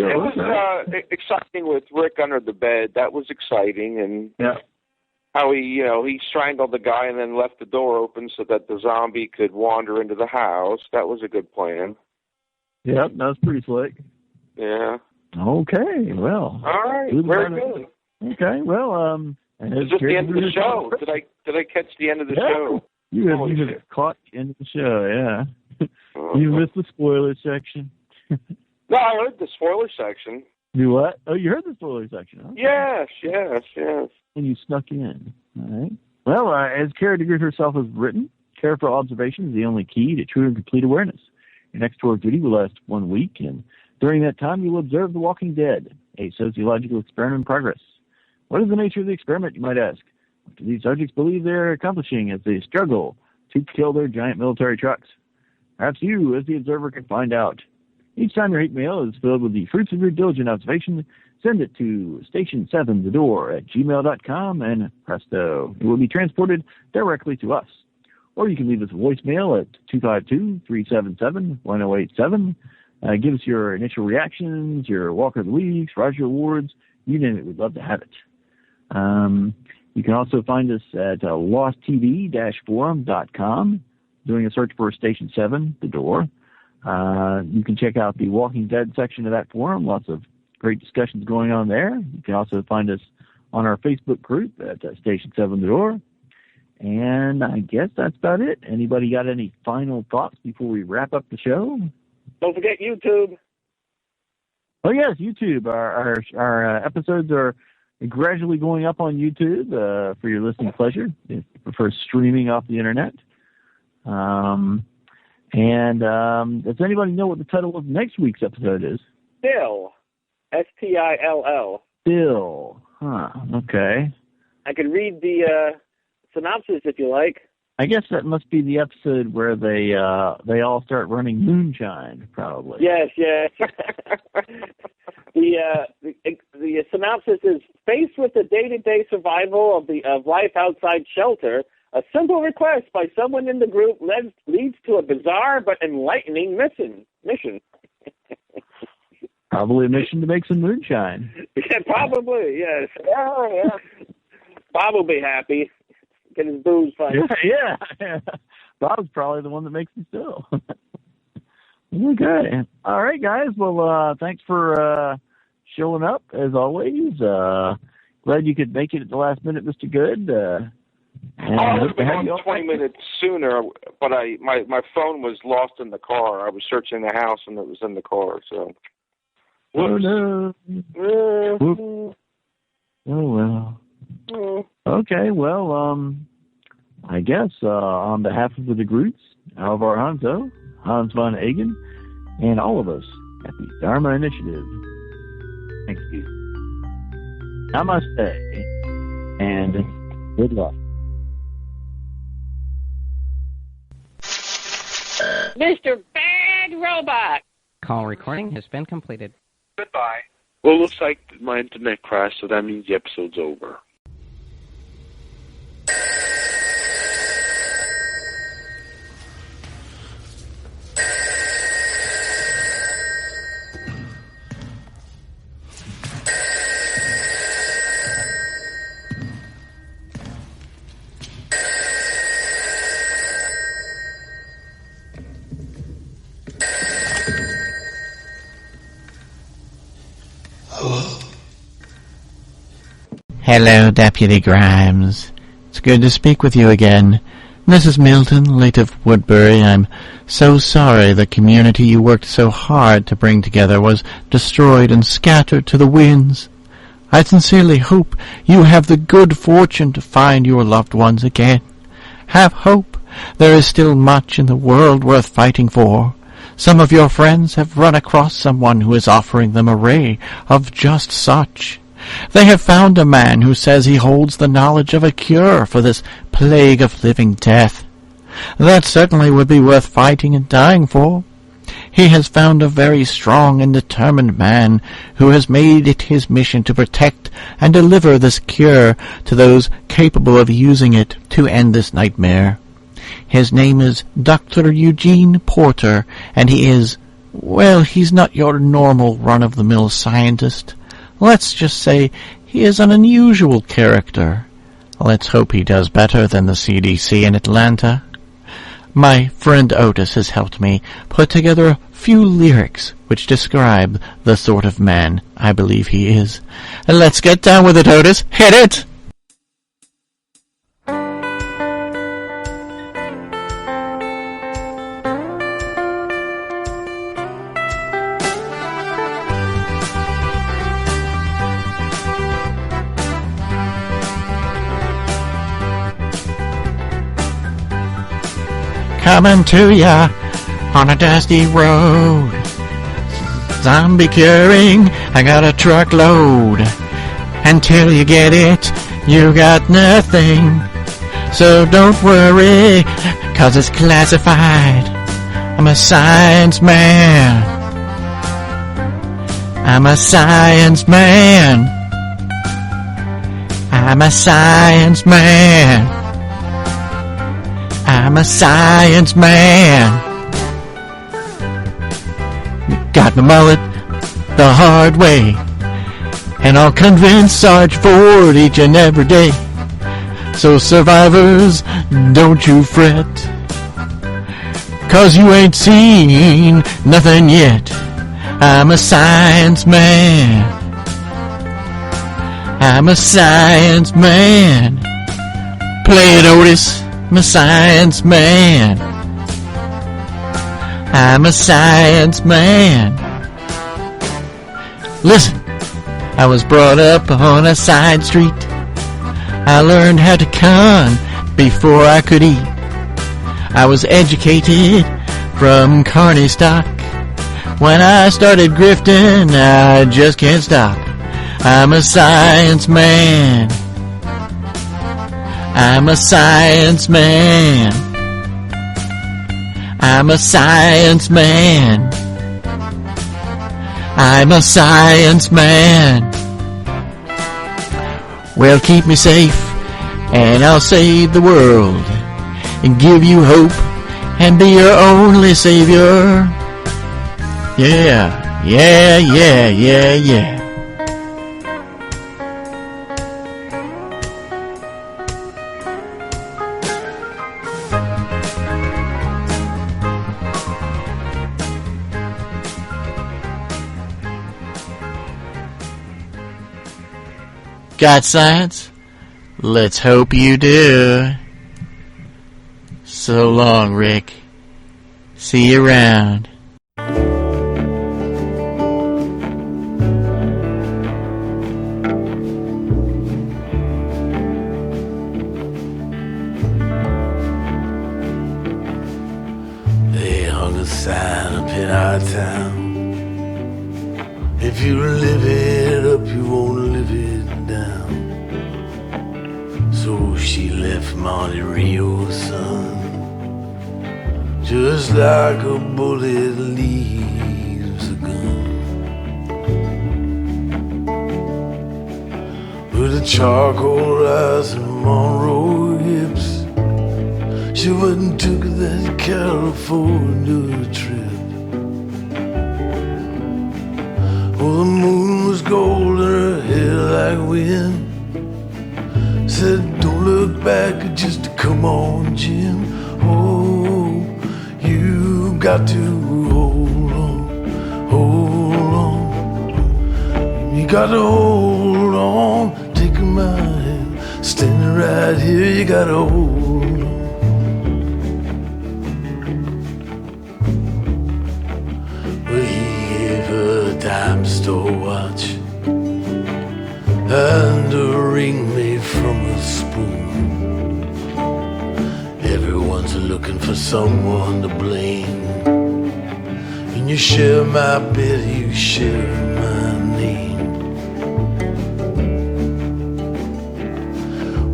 exciting with Rick under the bed. That was exciting, and how he strangled the guy and then left the door open so that the zombie could wander into the house. That was a good plan. Yep, that was pretty slick. Yeah. Okay, well. All right, very good. Okay, well, is this the end of the show? Did I catch the end of the show? You have caught the end of the show, yeah. You missed the spoiler section. No, I heard the spoiler section. You what? Oh, you heard the spoiler section, huh? Yes. And you snuck in. All right. Well, as Kara DeGroot herself has written, careful observation is the only key to true and complete awareness. Your next tour of duty will last 1 week, and during that time you will observe The Walking Dead, a sociological experiment in progress. What is the nature of the experiment, you might ask? What do these subjects believe they're accomplishing as they struggle to kill their giant military trucks? Perhaps you, as the observer, can find out. Each time your hate mail is filled with the fruits of your diligent observation, send it to station7thedore@gmail.com, and presto, it will be transported directly to us. Or you can leave us a voicemail at 252-377-1087. Give us your initial reactions, your Walker of the Weeks, Roger Awards, you name it. We'd love to have it. You can also find us at losttv-forum.com, doing a search for Station 7, The Door. You can check out the Walking Dead section of that forum. Lots of great discussions going on there. You can also find us on our Facebook group at Station 7 The Door. And I guess that's about it. Anybody got any final thoughts before we wrap up the show? Don't forget YouTube. Oh, yes, YouTube. Our episodes are gradually going up on YouTube for your listening pleasure, if you prefer streaming off the internet. Does anybody know what the title of next week's episode is? Still. Still. Still. Huh. Okay. I can read the synopsis if you like. I guess that must be the episode where they all start running moonshine, probably. Yes. The synopsis is: faced with the day-to-day survival of life outside shelter, a simple request by someone in the group leads to a bizarre but enlightening mission. Probably a mission to make some moonshine. Yeah, probably, yes. Yeah. Bob will be happy. Get his booze fine. Yeah. Bob's probably the one that makes him still. Okay. All right, guys. Well, thanks for showing up, as always. Glad you could make it at the last minute, Mr. Good. I would have been on 20 minutes sooner, but my phone was lost in the car. I was searching the house, and it was in the car, so... Whoops. Oh, no. Oh, well. Okay, well, I guess on behalf of the DeGroots, Alvar Hanzo, Hans von Agen, and all of us at the Dharma Initiative, thank you. Namaste, and good luck. Mr. Bad Robot! Call recording has been completed. Goodbye. Well, it looks like my internet crashed, so that means the episode's over. Hello, Deputy Grimes. It's good to speak with you again. This is Milton, late of Woodbury. I'm so sorry the community you worked so hard to bring together was destroyed and scattered to the winds. I sincerely hope you have the good fortune to find your loved ones again. Have hope, There is still much in the world worth fighting for. Some of your friends have run across someone who is offering them a ray of just such. They have found a man who says he holds the knowledge of a cure for this plague of living death. That certainly would be worth fighting and dying for. He has found a very strong and determined man who has made it his mission to protect and deliver this cure to those capable of using it to end this nightmare. His name is Dr. Eugene Porter, and he is, well, he's not your normal run-of-the-mill scientist. Let's just say he is an unusual character. Let's hope he does better than the CDC in Atlanta. My friend Otis has helped me put together a few lyrics which describe the sort of man I believe he is. Let's get down with it, Otis. Hit it! Coming to ya on a dusty road, zombie curing, I got a truckload. Until you get it, you got nothing. So don't worry, 'cause it's classified. I'm a science man. I'm a science man. I'm a science man. I'm a science man. Got my mullet the hard way, and I'll convince Sarge Ford each and every day. So survivors, don't you fret, 'cause you ain't seen nothing yet. I'm a science man. I'm a science man. Play it, Otis. I'm a science man. I'm a science man. Listen, I was brought up on a side street. I learned how to con before I could eat. I was educated from carny stock. When I started grifting, I just can't stop. I'm a science man. I'm a science man. I'm a science man. I'm a science man. Well, keep me safe, and I'll save the world, and give you hope, and be your only savior. Yeah, yeah, yeah, yeah, yeah. Got science? Let's hope you do. So long, Rick. See you around. They hung a sign up in our town. If you live it up, you won't live it down. So she left Monte Rio's son, just like a bullet leaves a gun. With a charcoal eyes and Monroe hips, she went and took that California trip. Well, the moon was gold and her hair like wind. Said, don't look back, just come on, Jim. Oh, you got to hold on, hold on. You got to hold on, take my hand, standing right here, you got to hold on. Well, he gave her a dime store watch and a ring made from a spoon. Everyone's looking looking for someone to blame. And you share my bed, you share my name.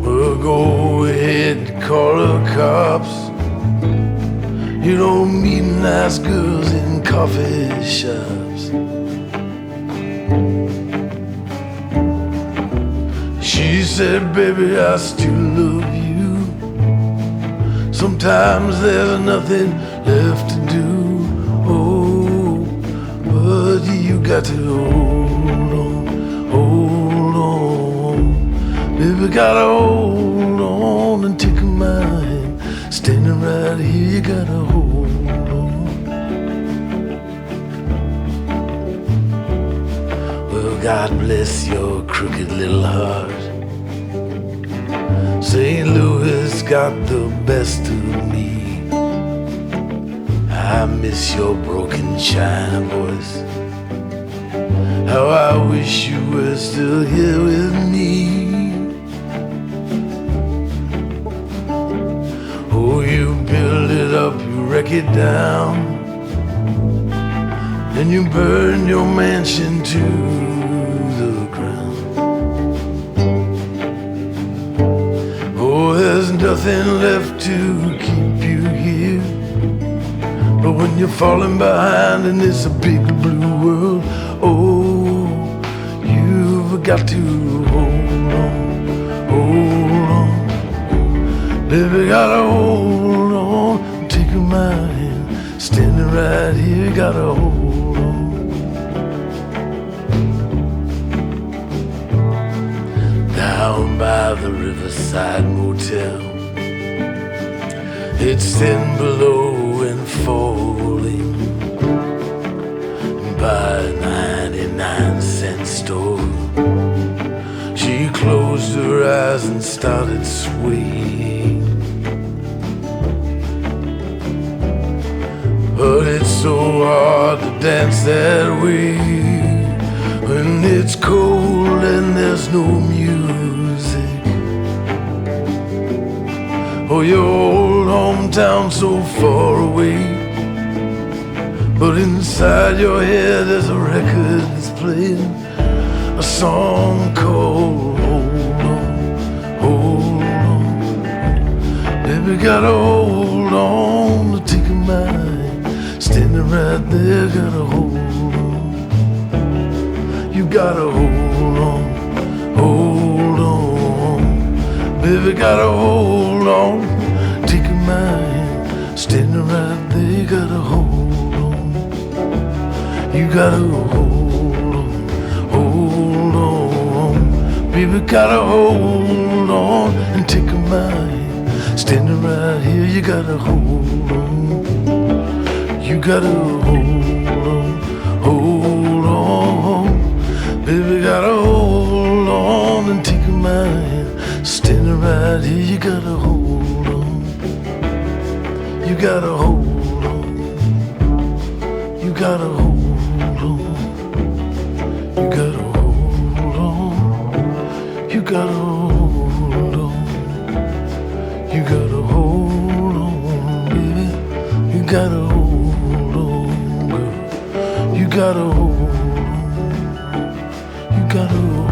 Well, go ahead, call the cops. You don't meet nice girls in coffee shops. She said, baby, I still love you. Sometimes there's nothing left to do. Oh, but you got to hold on, hold on. Baby, gotta hold on and take my hand. Standing right here, you gotta hold on. Well, God bless your crooked little heart. St. Louis got the best of me. I miss your broken China voice. How I wish you were still here with me. Oh, you build it up, you wreck it down, and you burn your mansion to the ground. Oh, there's nothing left to keep you here. But when you're falling behind in this big blue world, oh, you've got to hold on, hold on. Baby, gotta hold on, take my hand, standing right here, gotta hold on. Down by the Riverside Motel, it's 10 below and falling. And by a 99-cent store, she closed her eyes and started swaying. But it's so hard to dance that way when it's cold and there's no music. Oh, your old hometown so far away, but inside your head there's a record that's playing a song called Hold On, Hold On. Baby, gotta hold on to take my hand, standing right there, gotta hold on. You gotta hold on, hold on. Baby, gotta hold on, take my hand, standing right there, gotta hold on. You gotta hold on, hold on. Baby, gotta hold on and take my hand, standing right here, you gotta hold on. You gotta hold on, hold on. Baby, gotta hold on and take my hand, standing right here, you gotta hold on. You gotta hold on. You gotta hold on. You gotta hold on. You gotta hold on. You gotta hold on, baby. You gotta hold on, girl. You gotta hold on. You gotta hold on.